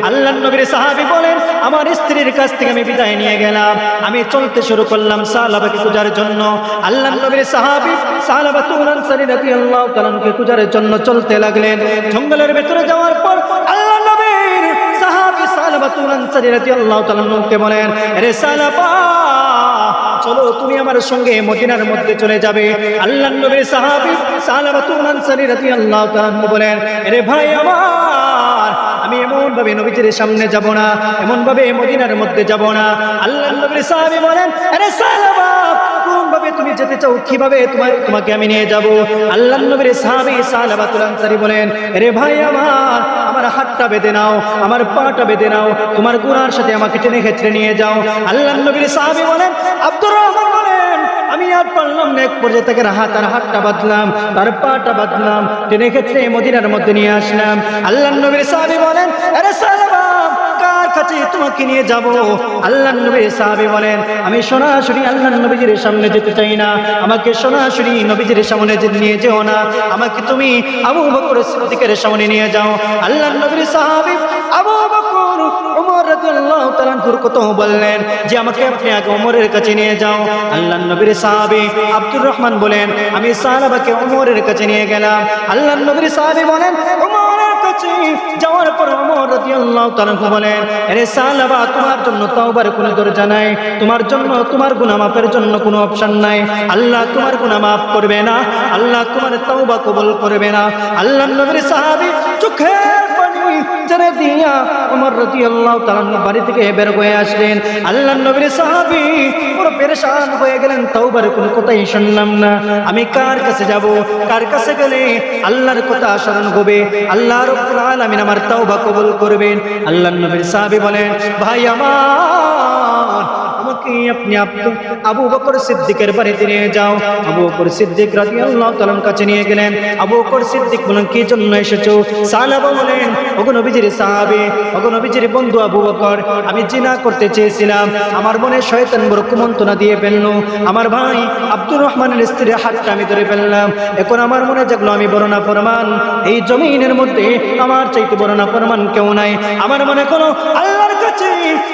S1: আল্লাহর নবীর সাহাবী বলেন, আমার স্ত্রীর কাছ থেকে আমি বিদায় নিয়ে গেলাম, আমি চলতে শুরু করলাম সালাবাকে খোঁজার জন্য। আল্লাহর নবীর সাহাবী সালাবাতুল আনসারী রাদিয়াল্লাহু তাআলা আনহুকে খোঁজার জন্য চলতে লাগলেন। জঙ্গলের ভেতরে যাওয়ার পর আল্লাহর নবীর সাহাবী সালাবাতুল আনসারী রাদিয়াল্লাহু তাআলা আনহুকে বলেন, আরে সালাবা, চলো তুমি আমার সঙ্গে মদিনার মধ্যে চলে যাবে। আল্লাহর নবীর সাহাবী সালাবাতুল আনসারী রাদিয়াল্লাহু তাআলা আনহু বলেন, আরে ভাই আমার, আমি এমন ভাবে নবীজির সামনে যাব না, এমন ভাবে মদিনার মধ্যে যাব না। আল্লাহর নবীর সাহাবী বলেন, আরে সালাবা, কোন ভাবে তুমি যেতে চাও, কিভাবে তোমাকে আমি নিয়ে যাব? আল্লাহর নবীর সাহাবী সালাবাতুল আনসারী বলেন, আরে ভাই আমার হাতটা বেঁধে নাও, আমার পাটা বেঁধে নাও, তোমার গুনার সাথে আমাকে টেনে খেঁচড়ে নিয়ে যাও। আল্লাহর নবীর সাহাবী বলেন, আব্দুর রহমান বলেন, আমি আর পারলাম না, এক পর্যায়ে তাকে তার হাতটা বাঁধলাম, তার পাটা বাঁধলাম, টেনে খেঁচড়ে মদিনার মধ্যে নিয়ে আসলাম। আল্লাহর নবীর সাহাবী বলেন, আরে সালাবা, কার কাছে তোমাকে নিয়ে যাব? আল্লাহর নবীর সাহাবী বলেন, আমি সরাসরি আল্লাহর নবীজির সামনে যেতে চাই না, আমাকে সরাসরি নবীজির সামনে নিয়ে যেও না, আমাকে তুমি আবু বকর সিদ্দিকের সামনে নিয়ে যাও। আল্লাহর নবীর সাহাবী আবু বকর ওমর রাদিয়াল্লাহু তাআলা আনহুর কথা বললেন যে আমাকে আপনি আগে ওমরের কাছে নিয়ে যাও। আল্লাহর নবীর সাহাবী আব্দুর রহমান বলেন, আমি সাহাবাকে ওমরের কাছে নিয়ে গেলাম। আল্লাহর নবীর সাহাবী বলেন, ওমরের কাছে যাওয়ার পর ওমর রাদিয়াল্লাহু তাআলা আনহু বলেন, আরে সাহাবা, তোমার জন্য তওবার কোনো দরজা নাই, তোমার জন্য তোমার গুনাহ মাফের জন্য কোনো অপশন নাই। আল্লাহ তোমার গুনাহ মাফ করবে না, আল্লাহ তোমার তওবা কবুল করবে না। আল্লাহর নবীর সাহাবী চোখের পানি ছেড়ে দিয়া ওমর রাদিয়াল্লাহু তাআলা বাড়ি থেকে বের হয়ে আসলেন। আল্লাহর নবীর সাহাবী পুরো পেরেশান হয়ে গেলেন, তওবার কোনো কথাই শুনলাম না, আমি কার কাছে যাব? কার কাছে গেলে আল্লাহর কথা স্মরণ হবে, আল্লাহ রাব্বুল আলামিন আমার তওবা কবুল করবেন? আল্লাহর নবীর সাহাবী বলেন, ভাই আমার, আমাকে আপনি আবু বকর সিদ্দিকের বাড়িতে নিয়ে যাও। আবু বকর সিদ্দিক রাদিয়াল্লাহু তাআলা কাছে নিয়ে গেলেন। আবু বকর সিদ্দিক বলেন, কি জন্য এসেছো? সাহাবা বলেন, ওগো নবীজির সাহাবী, ওগো নবীজির বন্ধু আবু বকর, আমি জিনা করতে চেয়েছিলাম, আমার মনে শয়তান বড় কুমন্ত্রণা দিয়ে ফেললো, আমার ভাই আব্দুর রহমানের স্ত্রীর হাতটা আমি ধরে ফেললাম, এখন আমার মনে জাগলো আমি বড় নাফরমান, এই জমিনের মধ্যে আমার চাইতে বড় নাফরমান কেউ নাই। আমার মনে কোনো আল্লাহর কাছে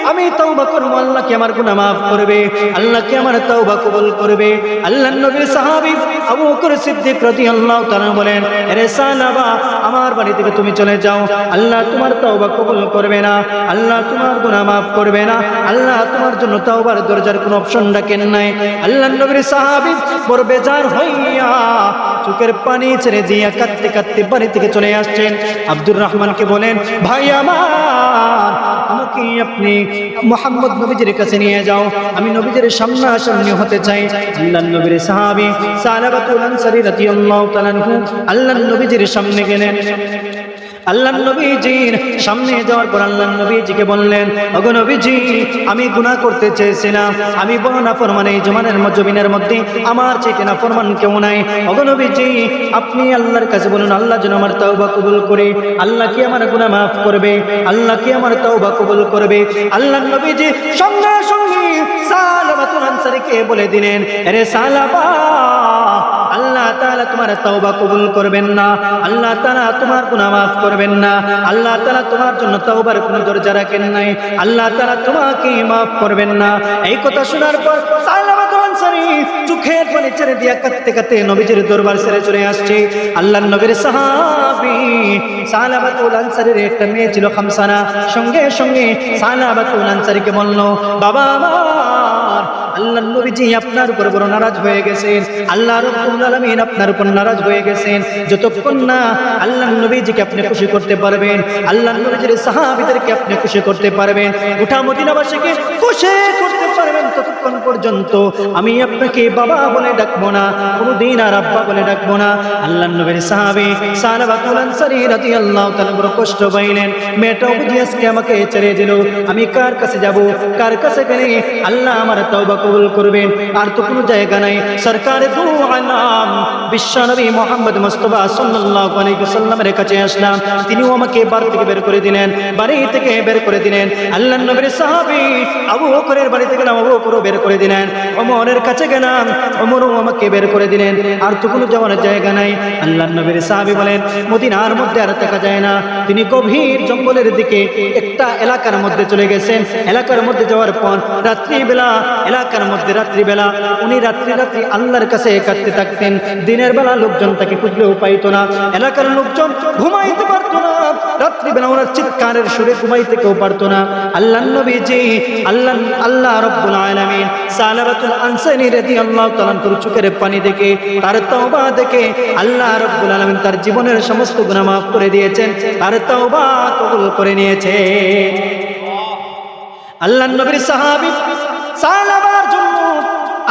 S1: আমি তওবা করব, আল্লাহ কি আমার গুনাহ মাফ করবে? করবে, আল্লাহ কি আমার তওবা কবুল করবে। আল্লাহর নবীর সাহাবী আবু বকর সিদ্দিক রাদিয়াল্লাহু তাআলা বলেন, আরে সালাবা, আমার বাড়ি থেকে তুমি চলে যাও, আল্লাহ তোমার তওবা কবুল করবে না, আল্লাহ তোমার গুনাহ maaf করবে না, আল্লাহ তোমার জন্য তওবার দরজার কোনো অপশন রাখেন নাই। আল্লাহর নবীর সাহাবী বড় বেজার হইয়া চোখের পানি ছেড়ে দিয়া কাঁদতে কাঁদতে বাড়ি থেকে চলে আসছেন। আব্দুর রহমানকে বলেন, ভাই আমার, আমাকে আপনি মুহাম্মদ নবীজির কাছে নিয়ে যাও, আমি নবীজির সামনাসামনি হতে চাই। আল্লাহর নবীর সাহাবী সালাবাতুল আনসারী রাদিয়াল্লাহু তাআলা আনহু আল্লাহর নবীজির সামনে গেলেন। আল্লাহর নবীজির সামনে যাওয়ার পর আল্লাহর নবীজিকে বললেন, ওগো নবীজি, আমি গুনাহ করতে চেয়েছিলাম, আমি বড় নাফরমান, এই জমিনের মধ্যে আমার চাইতে নাফরমান কেউ নাই। ওগো নবীজি, আপনি আল্লাহর কাছে বলুন, আল্লাহ যেন আমার তওবা কবুল করে, আল্লাহ কি আমার গুনাহ maaf করবে, আল্লাহ কি আমার তওবা কবুল করবে। আল্লাহর নবীজি সঙ্গে সঙ্গে সালাবাতুল আনসারীকে বলে দিলেন, আরে সালাবা, আল্লাহ তাআলা তোমার তওবা কবুল করবেন না, আল্লাহ তাআলা তোমার গুনাহ maaf করবেন না, আল্লাহ তাআলা তোমার জন্য তওবার কোনো দরজা রাখেন নাই, আল্লাহ তাআলা তোমাকে maaf করবেন না। এই কথা শোনার পর সালাবাতুল আনসারী চোখের পানি ছেড়ে দিয়া কাঁদতে কাঁদতে নবীজির দরবার ছেড়ে চলে আসছে। আল্লাহর নবীর সাহাবী সালাবাতুল আনসারীর একটা মেয়ে ছিল খামসানা, সঙ্গে সঙ্গে সালাবাতুল আনসারীকে বলল, বাবা আমার, আল্লাহর নবীজি আপনার উপর বড় নারাজ হয়ে গেছেন, আল্লাহ রাব্বুল আলামিন আপনার উপর নারাজ হয়ে গেছেন। যতক্ষণ না আল্লাহর নবীজিকে আপনি খুশি করতে পারবেন, আল্লাহর নবীজির সাহাবীদেরকে আপনি খুশি করতে পারবেন, গোটা মদিনাবাসীকে খুশি করতে পারবেন, ততক্ষণ পর্যন্ত আমি আপনাকে বাবা বলে ডাকবো না, কোনদিন আর আব্বা বলে ডাকবো না। আল্লাহর নবীর সাহাবী সালাবাতুল আনসারী রাদিয়াল্লাহু তাআলা বড় কষ্ট পাইলেন, মেয়েটা বুঝি আজকে আমাকে ছেড়ে দিল, আমি কার কাছে যাব, কার কাছে গেলে আল্লাহ আমার তওবা কবুল করবেন। আর তো কোনো জায়গা নাই। সরকারে দু আলাম বিশ্বনবী মুহাম্মদ মুস্তাফা সাল্লাল্লাহু আলাইহি ওয়াসাল্লামের কাছে আসলাম, তিনিও আমাকে বাড়ি থেকে বের করে দিলেন, বাড়ি থেকে বের করে দিলেন। আল্লাহর নবীর সাহাবী আবু বকরের বাড়িতে গেলাম, আবু বকরও বের করে দিলেন, ওমরের কাছে গেলাম, ওমরও আমাকে বের করে দিলেন। আর তো কোনো যাওয়ার জায়গা নাই। আল্লাহর নবীর সাহাবী বলেন, মদিনার মধ্যে আর থাকা যায় না। তিনি গভীর জঙ্গলের দিকে একটা এলাকার মধ্যে চলে গেছেন। এলাকার মধ্যে যাওয়ার পর রাত্রিবেলা, এলাকার মধ্যে রাত্রিবেলা উনি রাত্রি আল্লাহর কাছে কাঁদতে থাকতেন। দিনের বেলা লোকজন তাকে খুঁজলেও পাইতো না, এলাকার লোকজন ঘুমাইতে পারতো না, রাত্রিবেলা ওনার চিৎকারের সুরে ঘুমাইতে কেউ পারতো না। আল্লাহর নবীজি আল্লাহ রাব্বুল আলামিন সালাবাতুল আনসারী রাদিয়াল্লাহু তাআলা আনহুর চোখের পানি দেখে, তার তওবা দেখে আল্লাহ রাব্বুল আলামিন তার জীবনের সমস্ত গুনাহ maaf করে দিয়েছেন, তার তওবা কবুল করে নিয়েছে। আল্লাহর নবীর সাহাবী সালাবার জন্য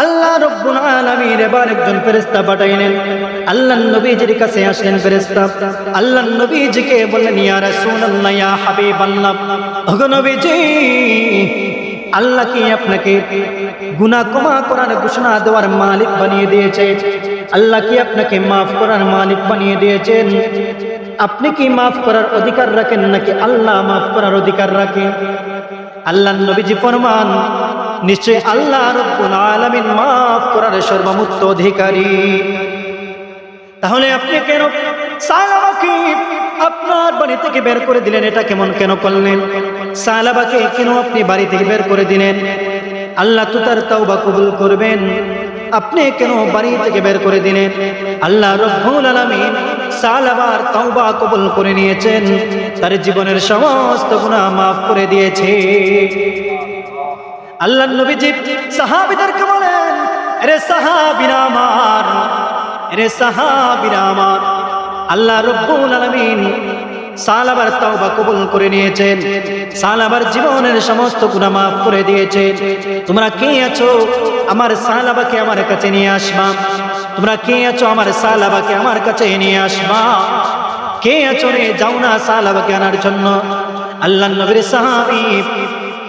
S1: আল্লাহ রাব্বুল আলামিন এবার একজন ফেরেশতা পাঠাইলেন। আল্লাহর নবীজির কাছে আসলেন ফেরেশতা, আল্লাহর নবীজিকে বললেন, ইয়া রাসূলুল্লাহ, ইয়া হাবিবাল্লাহ, ওগো নবীজি, আল্লাহ কি আপনাকে গুনাহ ক্ষমা করার ঘোষণা দেওয়ার মালিক বানিয়ে দিয়েছে? আল্লাহ কি আপনাকে maaf করার মালিক বানিয়ে দিয়েছেন? আপনি কি maaf করার অধিকার রাখেন নাকি আল্লাহ maaf করার অধিকার রাখে? আল্লাহর নবীজি ফরমান, নিশ্চয় আল্লাহ রাব্বুল আলামিন maaf করার সর্বমুক্ত অধিকারী। তাহলে আপনি কেন সালাবাকে আপনার বাড়ি থেকে বের করে দিলেন? এটা কেন করলেন? সালাবাকে কেন আপনি বাড়ি থেকে বের করে দিলেন? আল্লাহ তো তার তওবা কবুল করবেন, আপনি কেন বাড়ি থেকে বের করে দিলেন? আল্লাহ রাব্বুল আলামিন সালাবার তওবা কবুল করে নিয়েছেন, তার জীবনের সমস্ত গুনাহ maaf করে দিয়েছে। আল্লাহর নবীজি সাহাবীদেরকে বলেন, আরে সাহাবীরা আমার, আরে সাহাবীরা আমার, আল্লাহ রাব্বুল আলামিন সালাবার তওবা কবুল করে নিয়েছেন, সালাবার জীবনের সমস্ত গুনাহ maaf করে দিয়েছেন। তোমরা কে আছো আমার সালাবাকে আমার কাছে নিয়ে আসবা? তোমরা কে আছো আমার সালাবাকে আমার কাছে নিয়ে আসবা? কে আছো রে, যাও না সালাবাকে আনার জন্য। আল্লাহর নবীর সাহাবী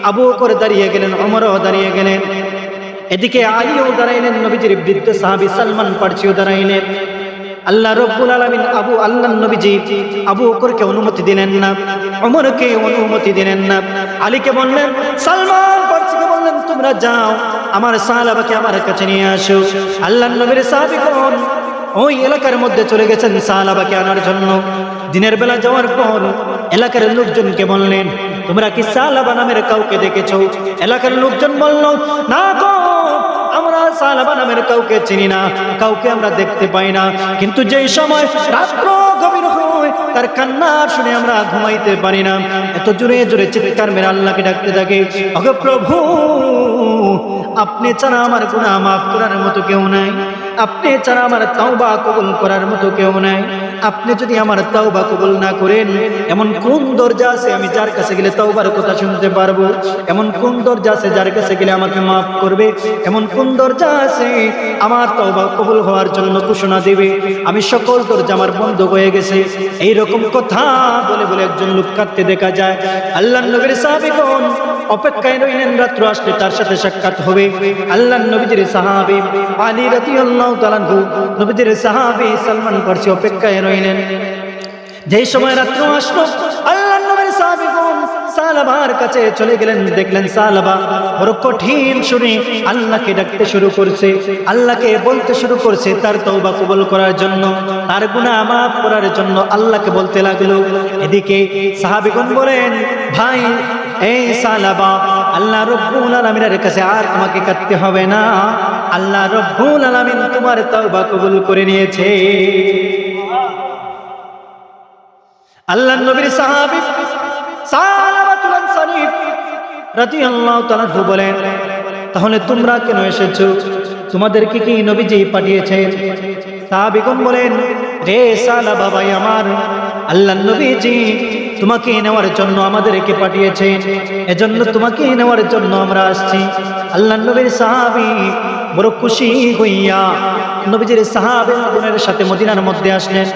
S1: আবু বকর দাঁড়িয়ে গেলেন, ওমরও দাঁড়িয়ে গেলেন, এদিকে আলীও দাঁড়াইলেন, নবীজির বৃদ্ধ সাহাবী সালমান ফারসিও দাঁড়াইলেন। আল্লাহ রাব্বুল আলামিন আল্লাহর নবীজি আবু বকরকে অনুমতি দিলেন না, ওমরকে অনুমতি দিলেন না। আলীকে বললেন, সালমান ফারসিকে বললেন, তোমরা যাও আমার সাহাবাকে আমার কাছে নিয়ে আসো। আল্লাহর নবীর সাহাবীগণ ওই এলাকার মধ্যে চলে গেছেন সাহাবাকে আনার জন্য। দিনের বেলা যাওয়ার পর এলাকার লোকজনকে বললেন, তোমরা কি সালাবা নামের কাউকে দেখেছো? এলাকার লোকজন বলল, না গো, আমরা সালাবা নামের কাউকে চিনি না, কাউকে আমরা দেখতে পাই না। কিন্তু যেই সময় রাত্র গভীর হয়, তার কান্না শুনে আমরা ঘুমাইতে পারি না। এত জোরে জোরে চিৎকার মেরে আল্লাহকে ডাকতে থাকে, ওগো প্রভু, আপনি ছাড়া আমার গুনাহ মাফ করার মতো কেউ নাই, আপনি ছাড়া আমার তাওবা কবুল করার মতো কেউ নাই। আপনি যদি আমার তাওবা কবুল না করেন, এমন কোন দরজা আছে আমি যার কাছে গেলে তাওবার কথা শুনতে পারবো? এমন কোন দরজা আছে যার কাছে গেলে আমাকে মাফ করবে? এমন কোন দরজা আছে আমার তাওবা কবুল হওয়ার জন্য ঘোষণা দেবে? আমি সকল দরজা আমার বন্ধ হয়ে গেছে। এই রকম কথা বলে বলে একজন লোক কাঁদতে দেখা যায়। আল্লাহর নবীর সাহাবীগণ অপেক্ষায় রইলেন, রাত্র আসলে তার সাথে সাক্ষাৎ হবে। আল্লাহর নবীজির সাহাবী আলী রাদিয়াল্লাহু তাআলা আনহু, নবীজির সাহাবী সালমান ফারসি অপেক্ষায় রইলেন। যেই সময় রাত্র আসলো, আল্লাহর নবীর সাহাবীগণ সালাবার কাছে চলে গেলেন। দেখলেন সালাবা বড় কঠিন সুরে আল্লাহকে ডাকতে শুরু করছে, আল্লাহকে বলতে শুরু করছে তার তওবা কবুল করার জন্য, তার গুনাহ মাফ করার জন্য আল্লাহকে বলতে লাগলো। এদিকে সাহাবীগণ বলেন, ভাই এই সালাবা, আল্লাহ রব্বুল আলামিনের কাছে আর তোমাকে কাঁদতে হবে না, আল্লাহ রব্বুল আলামিন তোমার তওবা কবুল করে নিয়েছে। আল্লাহর নবীর সাহাবী সালাবাতুল আনসারী রাদিয়াল্লাহু তাআলা বলেন, তাহলে তোমরা কেন এসেছো? তোমাদেরকে কি নবীজি পাঠিয়েছেন? সাহাবীগণ বলেন, রে সালাবা ভাই আমার, আল্লাহর নবীজি তোমাকে নেওয়ার জন্য আমাদেরকে পাঠিয়েছেন, এজন্য তোমাকে নেওয়ার জন্য আমরা আসছি। আল্লাহর নবীর সাহাবী বড় খুশি হইয়া নবীজির সাহাবাদের সাথে মদিনার মধ্যে আসলেন,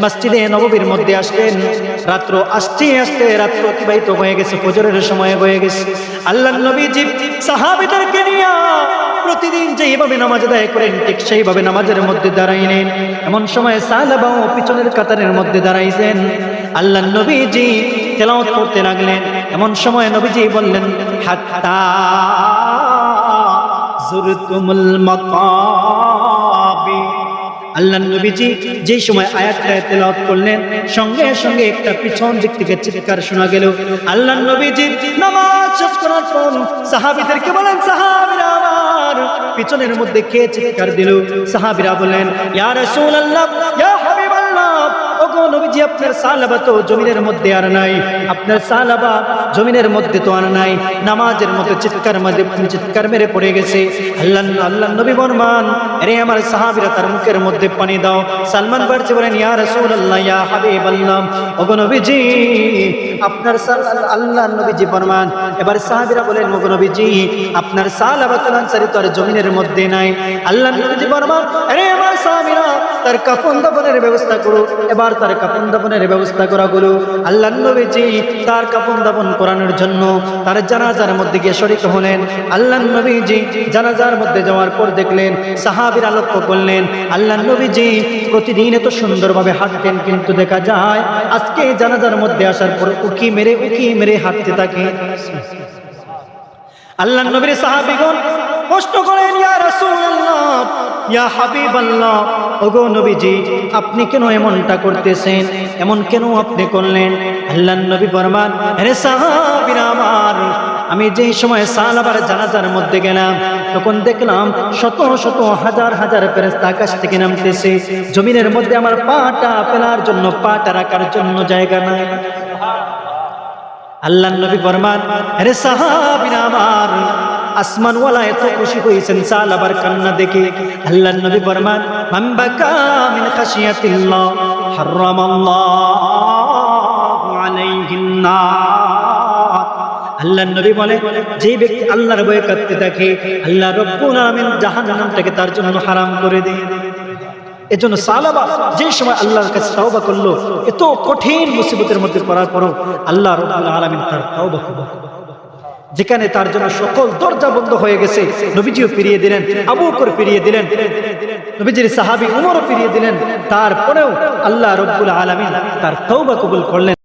S1: মসজিদে নববীর মধ্যে আসলেন। রাত্র আসতে আসতে রাত্র অতিবাহিত হয়ে গেছে, ফজরের সময় হয়ে গেছে। আল্লাহর নবীজি সাহাবাদেরকে নিয়ে প্রতিদিন যেইভাবে নামাজ আদায় করেন ঠিক সেইভাবে নামাজের মধ্যে দাঁড়াইলেন। এমন সময় সাহাবাও পিছনের কাতারের মধ্যে দাঁড়াইছেন। আল্লাহর নবীজি তেলাওয়াত করতে লাগলেন। এমন সময় নবীজি বললেন, হাত্তা যুরতুমুল মাকাবি। আল্লাহর নবীজি যে সময় আয়াতটা তেলাওয়াত করলেন, সঙ্গে সঙ্গে একটা পিছন দিক থেকে চিৎকার শোনা গেল। আল্লাহর নবীজি নামাজ শেষ করার পর সাহাবীদেরকে বলেন, সাহাবীরা আমার, পিছনের মধ্যে কে চিৎকার দিল? সাহাবীরা বলেন, ইয়া রাসূলুল্লাহ, ইয়া হাবিবাল্লাহ, ওগো নবীজি, আপনার সালাবা তো জমিনের মধ্যে আর নাই, আপনার সালাবা জমিনের মধ্যে তো আর নাই, নামাজের মতো চিৎকার মেরে পড়ে গেছে। আল্লাহ নবী বলমান, আরে আমার সাহাবীরা তার মুখের মধ্যে পানি দাও। সালমান ফারসি বলেন, ইয়া রাসূলুল্লাহ, ইয়া হাবিবাল্লাহ, ওগো নবীজি, আপনার আল্লাহ নবীজি ফরমান, এবার সাহাবীরা বলেন, ওগো নবীজি, আপনার সালাবাতুল আনসারী তো আর জমিনের মধ্যে নাই। আল্লাহ নবীজি ফরমান, আরে আমার সাহাবীরা, তার কাফন দাফনের ব্যবস্থা করো। এবার তার কাফন দাফনের ব্যবস্থা করা হলো। আল্লাহ নবীজি তার কাফন দাফন করানোর জন্য তার জানাজার মধ্যে গিয়ে শরীক হলেন। আল্লাহ নবীজি জানাজার মধ্যে যাওয়ার পর দেখলেন, সাহাবীরা লক্ষ্য করলেন, আল্লাহ নবীজি প্রতিদিন এত সুন্দরভাবে হাঁটতেন, কিন্তু দেখা যায় আজকে জানাজার মধ্যে আসার পর উকি মেরে হাঁটতে থাকে। আল্লাহ নবীর সাহাবীগণ প্রশ্ন করেন, ইয়া রাসূলুল্লাহ, ইয়া হাবিবাল্লাহ, ওগো নবীজি, আপনি কেন এমনটা করতেছেন? এমন কেন আপনি করলেন? আল্লাহর নবী ফরমান, আরে সাহাবীরা আমার, আমি যেই সময় সাহাবার জানাজার মধ্যে গেলাম, তখন দেখলাম শত শত হাজার হাজার ফেরেশতা আকাশ থেকে নামতেছে। জমিনের মধ্যে আমার পাটা ফেলার জন্য, পাটা রাখার জন্য জায়গা নাই। আল্লাহর নবী ফরমান, আরে সাহাবীরা আমার, আসমানওয়ালা এত খুশি হয়েছেন সালাবার কান্না দেখে। আল্লাহর নবী ফরমান, মান বাকা মিন খাশিয়াতিল্লাহ হারামাল্লাহু আলাইহিন নার। আল্লাহর নবী বলে, যে ব্যক্তি আল্লাহর ভয়ে কাঁদতে থাকে, আল্লাহ রব্বুল আলামিন জাহান্নামটাকে তার জন্য হারাম করে দেয়। এজন্য সালাবা যে সময় আল্লাহর কাছে তওবা করলো, এত কঠিন মুসিবতের মধ্যে পড়ার পরও আল্লাহ রাব্বুল আলামিন তার তওবা কবুল করেন। যেখানে তার জন্য সকল দরজা বন্ধ হয়ে গেছে, নবীজিও ফিরিয়ে দিলেন, আবু বকর ফিরিয়ে দিলেন, নবীজির সাহাবী উমরও ফিরিয়ে দিলেন, তারপরেও আল্লাহ রাব্বুল আলামিন তার তওবা কবুল করলেন।